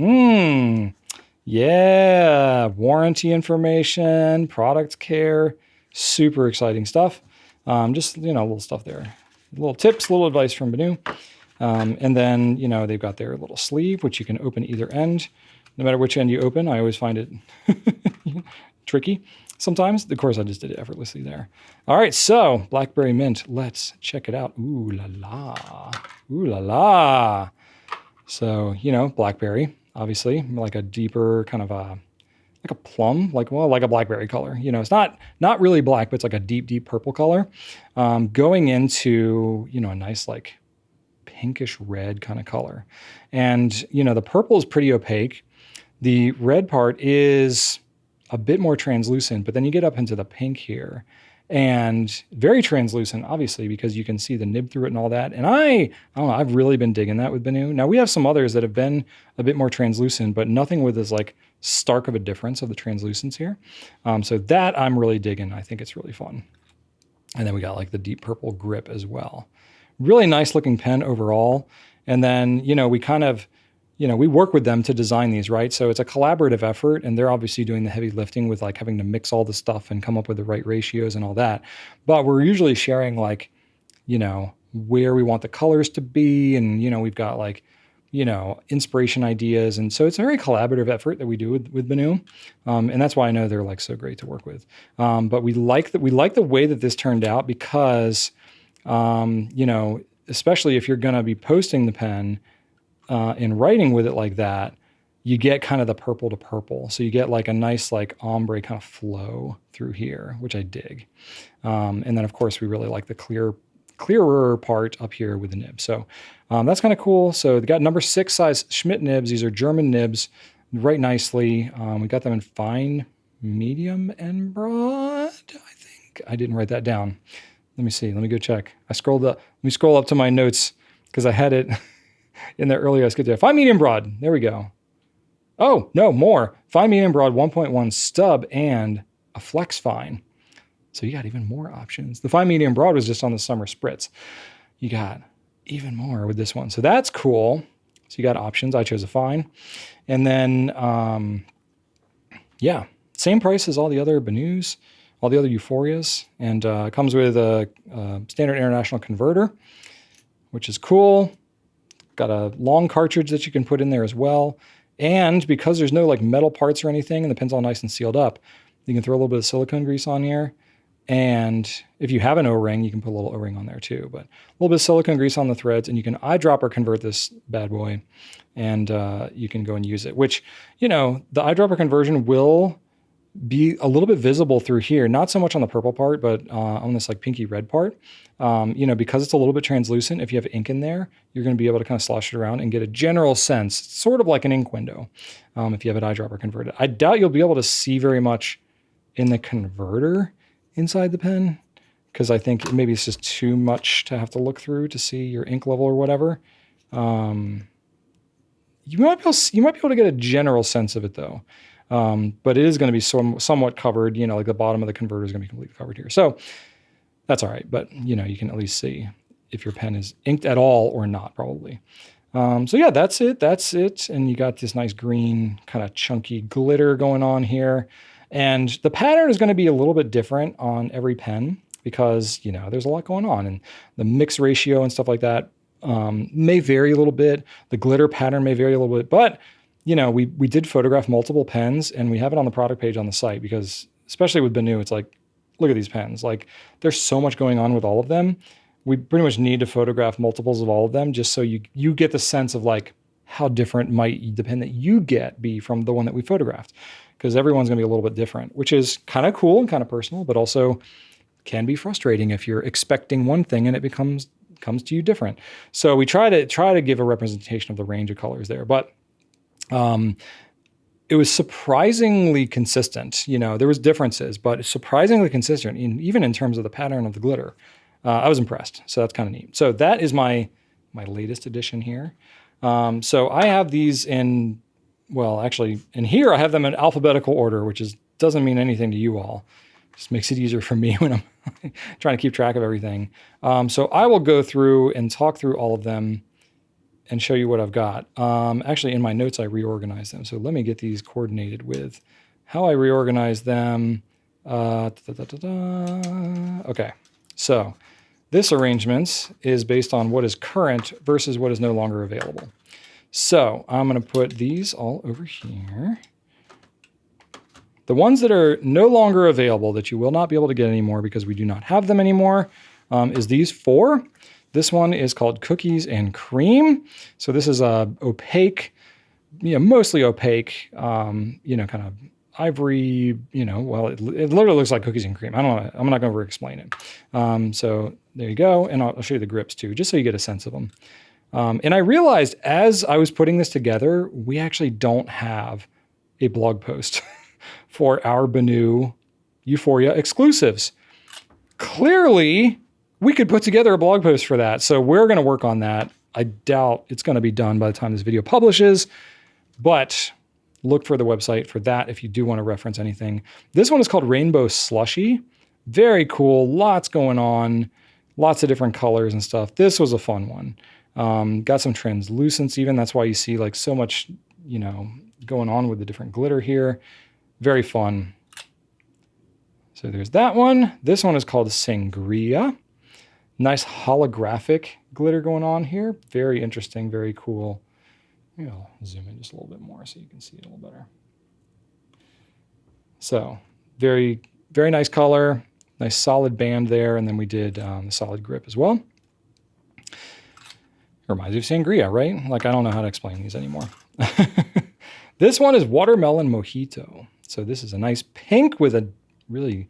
Yeah, warranty information, product care, super exciting stuff. Just, little stuff there. Little tips, little advice from BENU. And then, they've got their little sleeve, which you can open either end. No matter which end you open, I always find it tricky. sometimes. Of course, I just did it effortlessly there. All right, so Blackberry Mint. Let's check it out. Ooh la la. Ooh la la. So, you know, blackberry, obviously, like a deeper kind of like a plum, like a blackberry color. You know, it's not really black, but it's like a deep, deep purple color. Going into, you know, a nice like pinkish red kind of color. And, you know, the purple is pretty opaque. The red part is a bit more translucent, but then you get up into the pink here and very translucent, obviously, because you can see the nib through it and all that. And I don't know, I've really been digging that with BENU. Now we have some others that have been a bit more translucent, but nothing with this like stark of a difference of the translucence here. So that I'm really digging. I think it's really fun. And then we got like the deep purple grip as well. Really nice looking pen overall. And then, you know, we kind of, you know, we work with them to design these, right? So it's a collaborative effort, and they're obviously doing the heavy lifting with like having to mix all the stuff and come up with the right ratios and all that. But we're usually sharing like, you know, where we want the colors to be. And, you know, we've got like, you know, inspiration ideas. And so it's a very collaborative effort that we do with BENU. And that's why I know they're like so great to work with. But we like the way that this turned out because, you know, especially if you're going to be posting the pen, in writing with it like that, you get kind of the purple to purple. So you get like a nice like ombre kind of flow through here, which I dig. And then of course we really like the clearer part up here with the nib. So that's kind of cool. So they got number 6 size Schmidt nibs. These are German nibs, right nicely. We got them in fine, medium, and broad. I think I didn't write that down. Let me see. Let me go check. I scrolled up. Let me scroll up to my notes because I had it in there earlier. I skipped it. Fine, medium, broad. There we go. Oh, no, more. Fine, medium, broad, 1.1 stub, and a flex fine. So you got even more options. The fine, medium, broad was just on the summer spritz. You got even more with this one. So that's cool. So you got options. I chose a fine. And then, yeah, same price as all the other BENUs, all the other Euphorias. And comes with a standard international converter, which is cool. Got a long cartridge that you can put in there as well. And because there's no like metal parts or anything and the pen's all nice and sealed up, you can throw a little bit of silicone grease on here. And if you have an O-ring, you can put a little O-ring on there too. But a little bit of silicone grease on the threads, and you can eyedropper convert this bad boy, and you can go and use it. Which, you know, the eyedropper conversion will be a little bit visible through here, not so much on the purple part, but on this like pinky red part. You know, because it's a little bit translucent, if you have ink in there, you're going to be able to kind of slosh it around and get a general sense, sort of like an ink window, if you have an eyedropper converted. I doubt you'll be able to see very much in the converter inside the pen, because I think maybe it's just too much to have to look through to see your ink level or whatever. You might be able to get a general sense of it though. But it is going to be somewhat covered, you know, like the bottom of the converter is going to be completely covered here. So that's all right. But, you know, you can at least see if your pen is inked at all or not, probably. So yeah, that's it. And you got this nice green kind of chunky glitter going on here. And the pattern is going to be a little bit different on every pen because, you know, there's a lot going on, and the mix ratio and stuff like that may vary a little bit. The glitter pattern may vary a little bit, but you know, we did photograph multiple pens, and we have it on the product page on the site because, especially with BENU, it's like, look at these pens. Like, there's so much going on with all of them. We pretty much need to photograph multiples of all of them just so you get the sense of like how different might the pen that you be from the one that we photographed, because everyone's going to be a little bit different, which is kind of cool and kind of personal, but also can be frustrating if you're expecting one thing and it comes to you different. So we try to give a representation of the range of colors there, but it was surprisingly consistent. You know, there was differences, but surprisingly consistent, even in terms of the pattern of the glitter. I was impressed. So that's kind of neat. So that is my latest edition here. So I have these in here I have them in alphabetical order, which doesn't mean anything to you all. Just makes it easier for me when I'm trying to keep track of everything. So I will go through and talk through all of them and show you what I've got. Actually, in my notes, I reorganized them. So let me get these coordinated with how I reorganize them. Okay, so this arrangement is based on what is current versus what is no longer available. So I'm going to put these all over here. The ones that are no longer available, that you will not be able to get anymore because we do not have them anymore, is these 4. This one is called Cookies and Cream. So this is a opaque, mostly opaque, kind of ivory, well, it literally looks like cookies and cream. I'm not going to over-explain it. So there you go. And I'll show you the grips too, just so you get a sense of them. And I realized as I was putting this together, we actually don't have a blog post for our BENU Euphoria exclusives. Clearly, we could put together a blog post for that. So we're going to work on that. I doubt it's going to be done by the time this video publishes, but look for the website for that if you do want to reference anything. This one is called Rainbow Slushy. Very cool. Lots going on. Lots of different colors and stuff. This was a fun one. Got some translucence even. That's why you see like so much, going on with the different glitter here. Very fun. So there's that one. This one is called Sangria. Nice holographic glitter going on here. Very interesting, very cool. Maybe I'll zoom in just a little bit more so you can see it a little better. So very, very nice color, nice solid band there. And then we did the solid grip as well. Reminds you of Sangria, right? Like, I don't know how to explain these anymore. This one is Watermelon Mojito. So this is a nice pink with a really,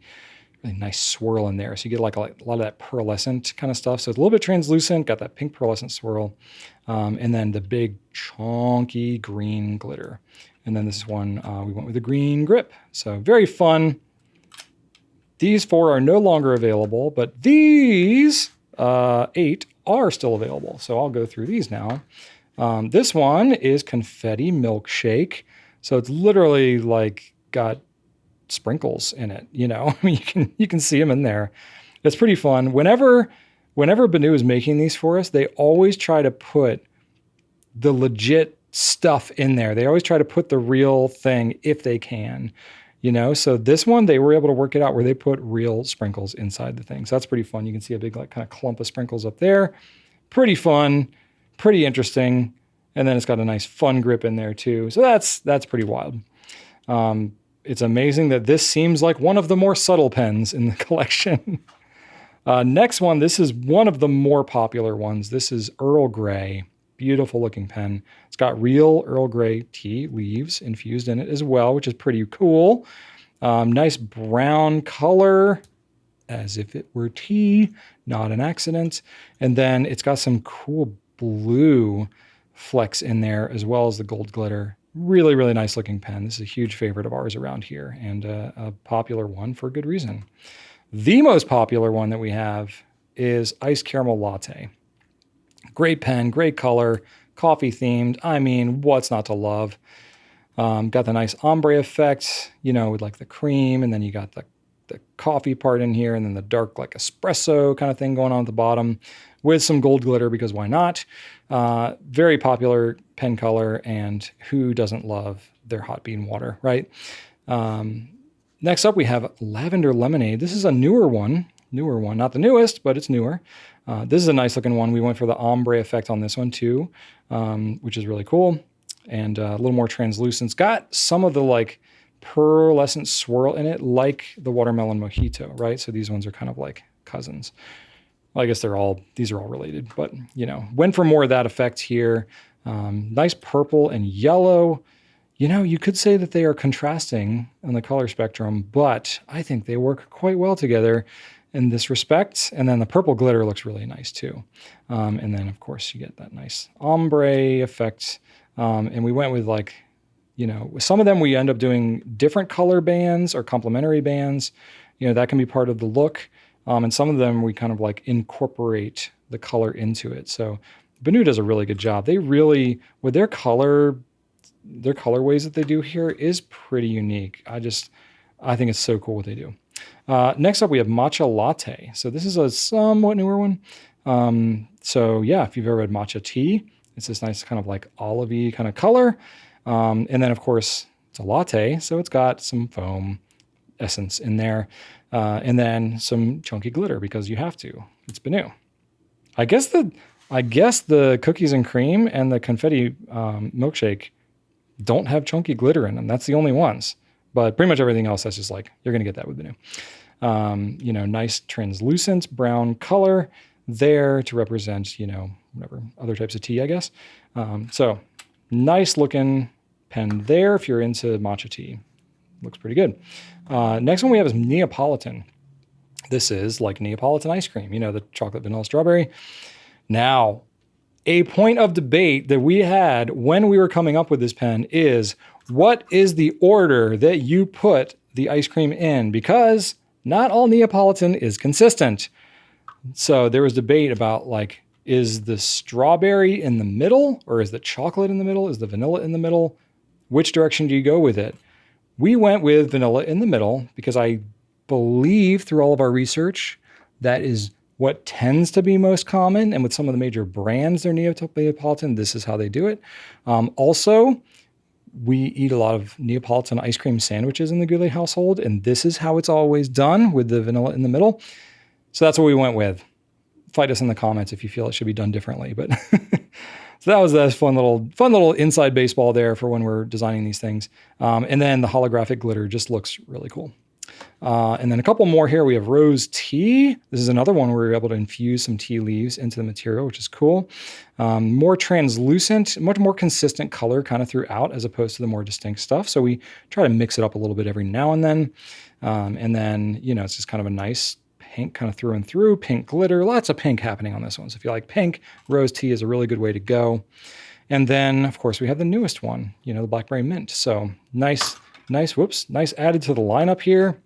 really nice swirl in there. So you get like a lot of that pearlescent kind of stuff. So it's a little bit translucent, got that pink pearlescent swirl. And then the big chunky green glitter. And then this one, we went with the green grip. So very fun. These 4 are no longer available, but these 8 are still available. So I'll go through these now. This one is Confetti Milkshake. So it's literally like got sprinkles in it, I mean, you can see them in there. It's pretty fun. Whenever BENU is making these for us, they always try to put the legit stuff in there. They always try to put the real thing if they can, So this one, they were able to work it out where they put real sprinkles inside the thing. So that's pretty fun. You can see a big like kind of clump of sprinkles up there. Pretty fun, pretty interesting. And then it's got a nice fun grip in there too. So that's pretty wild. It's amazing that this seems like one of the more subtle pens in the collection. Next one, this is one of the more popular ones. This is Earl Grey. Beautiful looking pen. It's got real Earl Grey tea leaves infused in it as well, which is pretty cool. Nice brown color, as if it were tea, not an accident. And then it's got some cool blue flecks in there, as well as the gold glitter. Really, really nice looking pen. This is a huge favorite of ours around here, and a popular one for good reason. The most popular one that we have is Ice Caramel Latte. Great pen, great color, coffee themed. I mean, what's not to love? Got the nice ombre effect, with like the cream, and then you got the coffee part in here, and then the dark like espresso kind of thing going on at the bottom with some gold glitter, because why not? Very popular pen color, and who doesn't love their hot bean water, right? Next up, we have Lavender Lemonade. This is a newer one, not the newest, but it's newer. This is a nice looking one. We went for the ombre effect on this one too, which is really cool. And a little more translucent. It's got some of the like pearlescent swirl in it, like the Watermelon Mojito, right? So these ones are kind of like cousins. Well, I guess these are all related, but went for more of that effect here. Nice purple and yellow. You could say that they are contrasting on the color spectrum, but I think they work quite well together in this respect. And then the purple glitter looks really nice too. And then of course you get that nice ombre effect. And we went with like, with some of them we end up doing different color bands or complementary bands. That can be part of the look. And some of them we kind of like incorporate the color into it. So BENU does a really good job. They really, with their colorways that they do here is pretty unique. I think it's so cool what they do. Next up, we have Matcha Latte. So this is a somewhat newer one. So yeah, if you've ever had matcha tea, it's this nice kind of like olive-y kind of color. And then of course it's a latte, so it's got some foam essence in there. And then some chunky glitter because you have to. It's BENU. I guess the cookies and cream and the confetti milkshake don't have chunky glitter in them. That's the only ones. But pretty much everything else, that's just like, you're going to get that with BENU. Nice translucent brown color there to represent, whatever other types of tea, I guess. So nice looking pen there if you're into matcha tea. Looks pretty good. Next one we have is Neapolitan. This is like Neapolitan ice cream, the chocolate vanilla strawberry. Now, a point of debate that we had when we were coming up with this pen is, what is the order that you put the ice cream in? Because not all Neapolitan is consistent. So there was debate about is the strawberry in the middle, or is the chocolate in the middle? Is the vanilla in the middle? Which direction do you go with it? We went with vanilla in the middle because I believe through all of our research, that is what tends to be most common. And with some of the major brands, they're Neapolitan. This is how they do it. Also, we eat a lot of Neapolitan ice cream sandwiches in the Goulet household, and this is how it's always done, with the vanilla in the middle. So that's what we went with. Fight us in the comments if you feel it should be done differently. But so that was that fun little inside baseball there for when we're designing these things. And then the holographic glitter just looks really cool. And then a couple more here. We have rose tea. This is another one where we were able to infuse some tea leaves into the material, which is cool. More translucent, much more consistent color kind of throughout, as opposed to the more distinct stuff. So we try to mix it up a little bit every now and then. And then, it's just kind of a nice pink kind of through and through, pink glitter, lots of pink happening on this one. So if you like pink, rose tea is a really good way to go. And then, of course, we have the newest one, the blackberry mint. So nice added to the lineup here.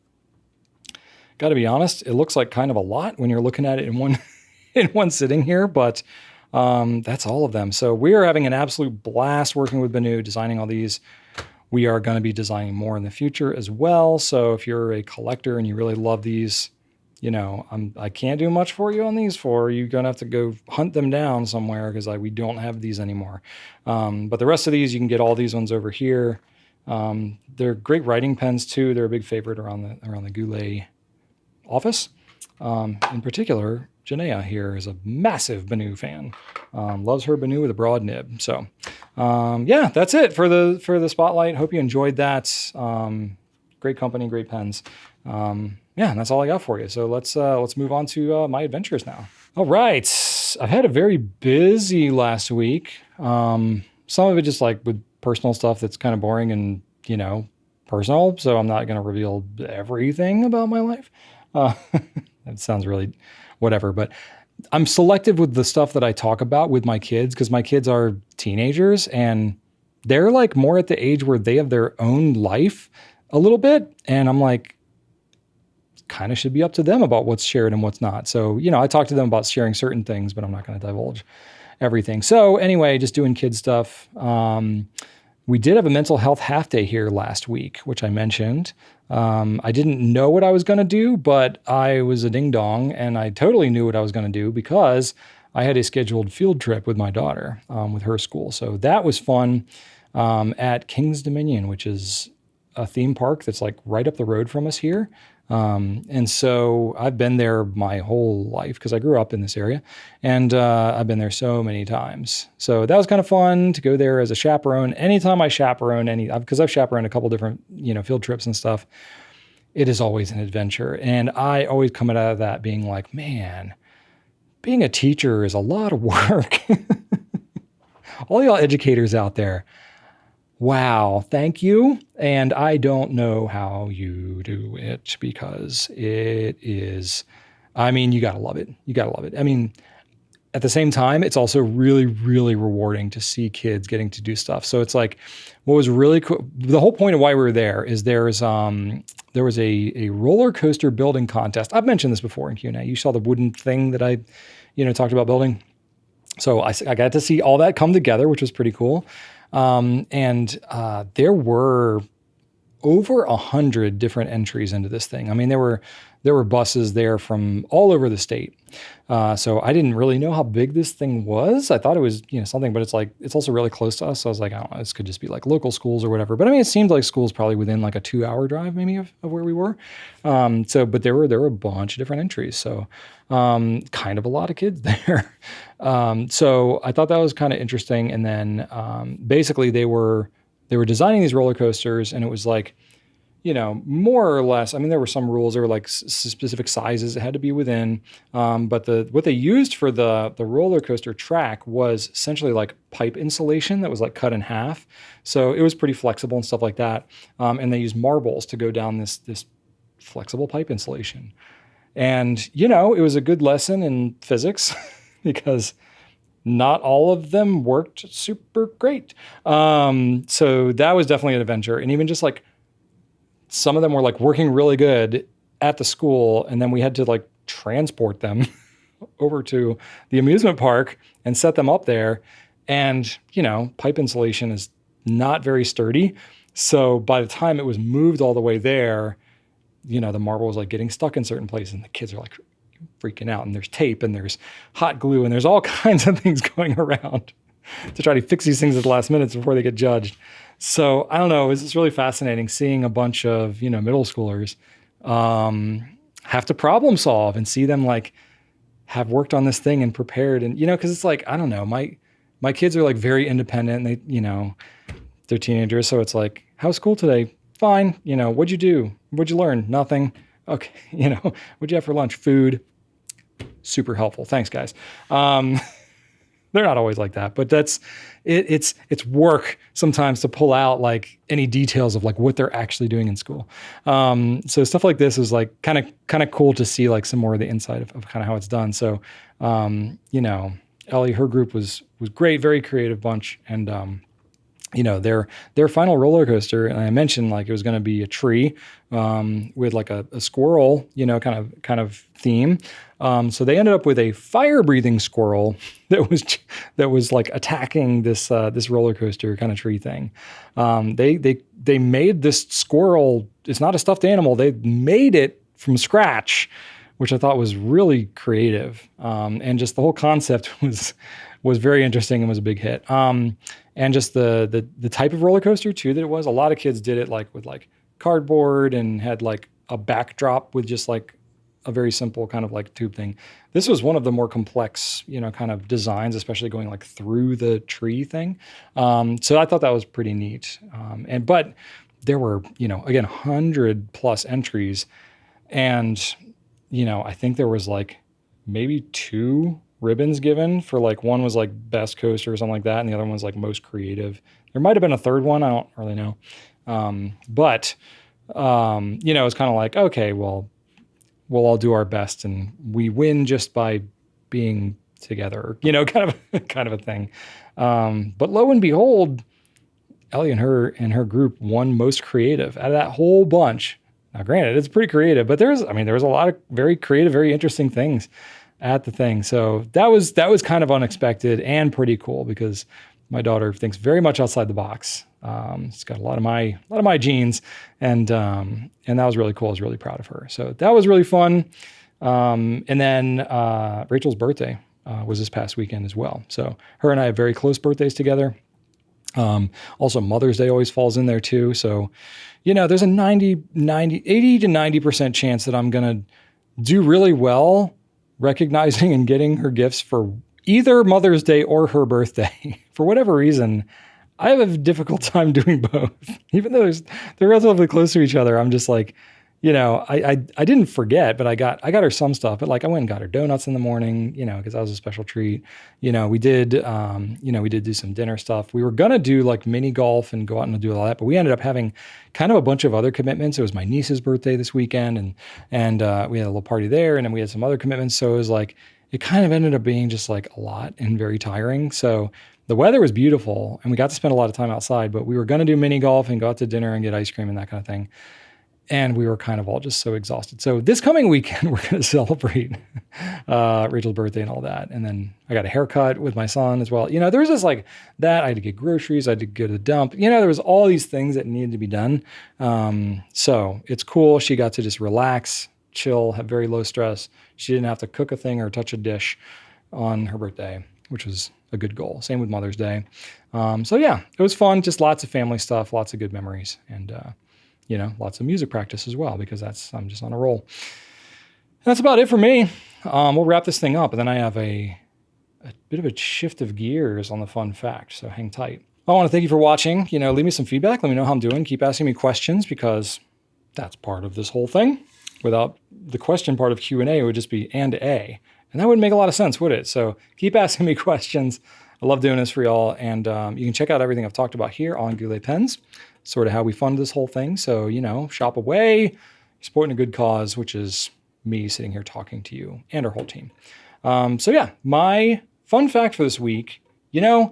Got to be honest, it looks like kind of a lot when you're looking at it in one sitting here, but that's all of them. So we are having an absolute blast working with BENU, designing all these. We are going to be designing more in the future as well. So if you're a collector and you really love these, I can't do much for you on these four. You're going to have to go hunt them down somewhere, because we don't have these anymore. But the rest of these, you can get all these ones over here. They're great writing pens too. They're a big favorite around the Goulet office. In particular, Janaea here is a massive BENU fan. Loves her BENU with a broad nib. So that's it for the spotlight. Hope you enjoyed that. Great company, great pens. And that's all I got for you. So let's move on to my adventures now. All right. I've had a very busy last week. Some of it just with personal stuff that's kind of boring and, personal. So I'm not going to reveal everything about my life. That sounds really whatever, but I'm selective with the stuff that I talk about with my kids, because my kids are teenagers and they're more at the age where they have their own life a little bit. And I'm kind of should be up to them about what's shared and what's not. So, I talk to them about sharing certain things, but I'm not going to divulge everything. So anyway, just doing kid stuff. We did have a mental health half day here last week, which I mentioned. I didn't know what I was going to do, but I was a ding dong and I totally knew what I was going to do, because I had a scheduled field trip with my daughter, with her school. So that was fun, at King's Dominion, which is a theme park that's right up the road from us here. And so I've been there my whole life because I grew up in this area, and I've been there so many times. So that was kind of fun to go there as a chaperone. Anytime I chaperone because I've chaperoned a couple different, field trips and stuff, it is always an adventure. And I always come out of that being like, man, being a teacher is a lot of work. All y'all educators out there, wow, thank you. And I don't know how you do it, because it is, you got to love it. You got to love it. At the same time, it's also really, really rewarding to see kids getting to do stuff. So it's what was really cool. The whole point of why we were there is there was a roller coaster building contest. I've mentioned this before in Q&A. You saw the wooden thing that I, talked about building. So I got to see all that come together, which was pretty cool. And there were over 100 different entries into this thing. There were buses there from all over the state. So I didn't really know how big this thing was. I thought it was, something, but it's also really close to us. So I was like, I don't know, this could just be local schools or whatever. But it seemed like schools probably within a 2-hour drive maybe of where we were. But there were a bunch of different entries. So, kind of a lot of kids there. So I thought that was kind of interesting. And then, basically they were designing these roller coasters, and it was more or less, I mean, there were some rules. There were like specific sizes it had to be within. But what they used for the roller coaster track was essentially like pipe insulation that was like cut in half. So it was pretty flexible and stuff like that. And they used marbles to go down this flexible pipe insulation. And, it was a good lesson in physics because not all of them worked super great. So that was definitely an adventure. And even just like, some of them were like working really good at the school, and then we had to like transport them over to the amusement park and set them up there. And, pipe insulation is not very sturdy. So by the time it was moved all the way there, the marble was like getting stuck in certain places, and the kids are like freaking out, and there's tape and there's hot glue and there's all kinds of things going around to try to fix these things at the last minutes before they get judged. So I don't know, it's really fascinating seeing a bunch of, middle schoolers have to problem solve and see them like have worked on this thing and prepared. And, because it's like, I don't know, my kids are like very independent, and they, they're teenagers. So it's like, how's school today? Fine. What'd you do? What'd you learn? Nothing. Okay. What'd you have for lunch? Food. Super helpful. Thanks, guys. They're not always like that, but it's work sometimes to pull out like any details of like what they're actually doing in school. So stuff like this is like kind of cool to see like some more of the inside of kind of how it's done. So, Ellie, her group was great, very creative bunch. And, their final roller coaster, and I mentioned like it was going to be a tree with like a squirrel, kind of theme. So they ended up with a fire-breathing squirrel that was like attacking this roller coaster kind of tree thing. They made this squirrel. It's not a stuffed animal. They made it from scratch, which I thought was really creative. And just the whole concept was very interesting and was a big hit. And just the type of roller coaster too that it was. A lot of kids did it like with like cardboard and had like a backdrop with just like a very simple kind of like tube thing. This was one of the more complex, kind of designs, especially going like through the tree thing. So I thought that was pretty neat. But there were, again, 100+ entries. And, I think there was like maybe 2 ribbons given for like, one was like best coaster or something like that. And the other one was like most creative. There might've been a third one. I don't really know. But it's kind of like, okay, well, we'll all do our best and we win just by being together, kind of a thing. But lo and behold, Ellie and her group won most creative out of that whole bunch. Now, granted, it's pretty creative, but there was a lot of very creative, very interesting things at the thing. So that was kind of unexpected and pretty cool because my daughter thinks very much outside the box. It's got a lot of my genes, and that was really cool. I was really proud of her. So that was really fun. And then Rachel's birthday was this past weekend as well. So her and I have very close birthdays together. Also Mother's Day always falls in there too. So, there's a 80 to 90% chance that I'm going to do really well recognizing and getting her gifts for either Mother's Day or her birthday. For whatever reason, I have a difficult time doing both. Even though they're relatively close to each other, I'm just like, I didn't forget, but I got her some stuff. But like I went and got her donuts in the morning, because that was a special treat. We did do some dinner stuff. We were gonna do like mini golf and go out and do all that, but we ended up having kind of a bunch of other commitments. It was my niece's birthday this weekend, and we had a little party there, and then we had some other commitments. So it was like it kind of ended up being just like a lot and very tiring. So the weather was beautiful, and we got to spend a lot of time outside. But we were gonna do mini golf and go out to dinner and get ice cream and that kind of thing. And we were kind of all just so exhausted. So this coming weekend, we're going to celebrate Rachel's birthday and all that. And then I got a haircut with my son as well. There was just like that. I had to get groceries. I had to go to the dump. There was all these things that needed to be done. So it's cool. She got to just relax, chill, have very low stress. She didn't have to cook a thing or touch a dish on her birthday, which was a good goal. Same with Mother's Day. So yeah, it was fun. Just lots of family stuff, lots of good memories. And, lots of music practice as well, because I'm just on a roll. And that's about it for me. We'll wrap this thing up, and then I have a bit of a shift of gears on the fun fact, so hang tight. I want to thank you for watching. Leave me some feedback. Let me know how I'm doing. Keep asking me questions, because that's part of this whole thing. Without the question part of Q&A, it would just be and A. And that wouldn't make a lot of sense, would it? So keep asking me questions. I love doing this for y'all. And you can check out everything I've talked about here on Goulet Pens, sort of how we fund this whole thing. So, shop away, supporting a good cause, which is me sitting here talking to you and our whole team. So yeah, my fun fact for this week, there's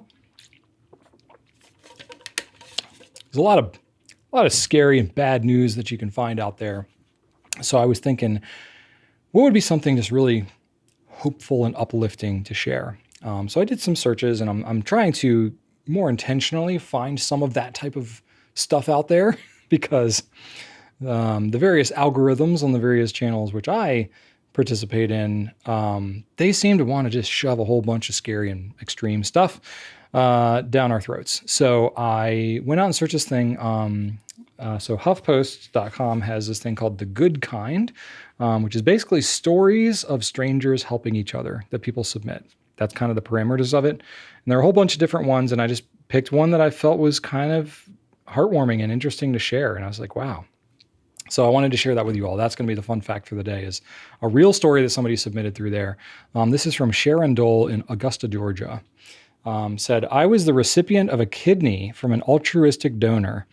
a lot of scary and bad news that you can find out there. So I was thinking, what would be something just really hopeful and uplifting to share? So I did some searches, and I'm trying to more intentionally find some of that type of stuff out there because the various algorithms on the various channels which I participate in, they seem to want to just shove a whole bunch of scary and extreme stuff down our throats. So I went out and searched this thing. So HuffPost.com has this thing called The Good Kind, which is basically stories of strangers helping each other that people submit. That's kind of the parameters of it. And there are a whole bunch of different ones, and I just picked one that I felt was kind of heartwarming and interesting to share. And I was like, wow. So I wanted to share that with you all. That's going to be the fun fact for the day, is a real story that somebody submitted through there. This is from Sharon Dole in Augusta, Georgia. Said, I was the recipient of a kidney from an altruistic donor,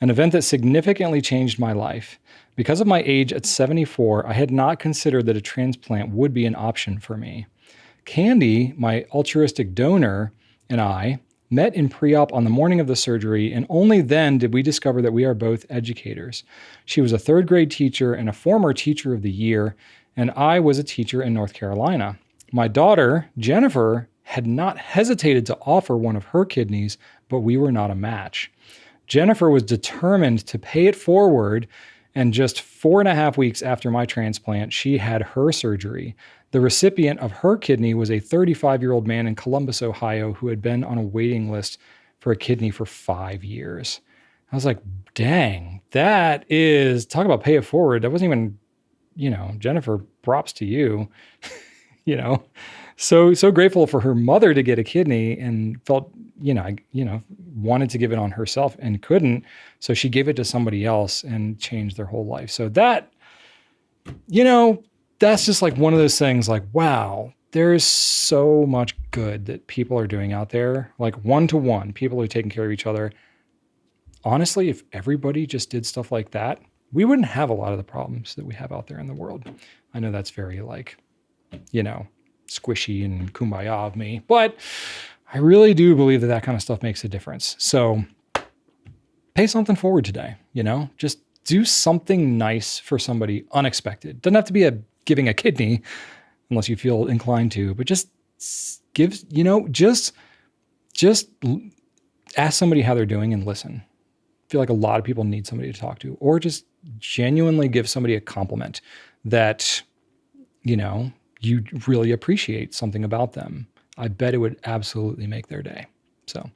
an event that significantly changed my life. Because of my age at 74, I had not considered that a transplant would be an option for me. Candy, my altruistic donor, and I met in pre-op on the morning of the surgery, and only then did we discover that we are both educators. She was a third grade teacher and a former teacher of the year, and I was a teacher in North Carolina. My daughter, Jennifer, had not hesitated to offer one of her kidneys, but we were not a match. Jennifer was determined to pay it forward, and just 4.5 weeks after my transplant, she had her surgery. The recipient of her kidney was a 35-year-old man in Columbus, Ohio, who had been on a waiting list for a kidney for 5 years. I was like, dang, that is, talk about pay it forward. That wasn't even, Jennifer, props to you, So grateful for her mother to get a kidney, and felt, wanted to give it on herself and couldn't. So she gave it to somebody else and changed their whole life. So that, that's just like one of those things like, wow, there's so much good that people are doing out there. Like one-to-one, people who are taking care of each other. Honestly, if everybody just did stuff like that, we wouldn't have a lot of the problems that we have out there in the world. I know that's very squishy and kumbaya of me, but I really do believe that that kind of stuff makes a difference. So pay something forward today, just do something nice for somebody unexpected. Doesn't have to be giving a kidney unless you feel inclined to, but just give, just ask somebody how they're doing and listen. I feel like a lot of people need somebody to talk to, or just genuinely give somebody a compliment that, you really appreciate something about them. I bet it would absolutely make their day. So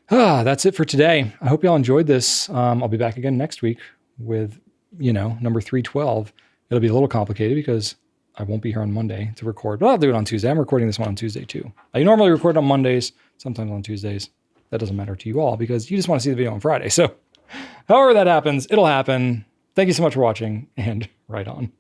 that's it for today. I hope y'all enjoyed this. I'll be back again next week with, number 312. It'll be a little complicated because I won't be here on Monday to record, but I'll do it on Tuesday. I'm recording this one on Tuesday too. I normally record on Mondays, sometimes on Tuesdays. That doesn't matter to you all because you just want to see the video on Friday. So however that happens, it'll happen. Thank you so much for watching, and right on.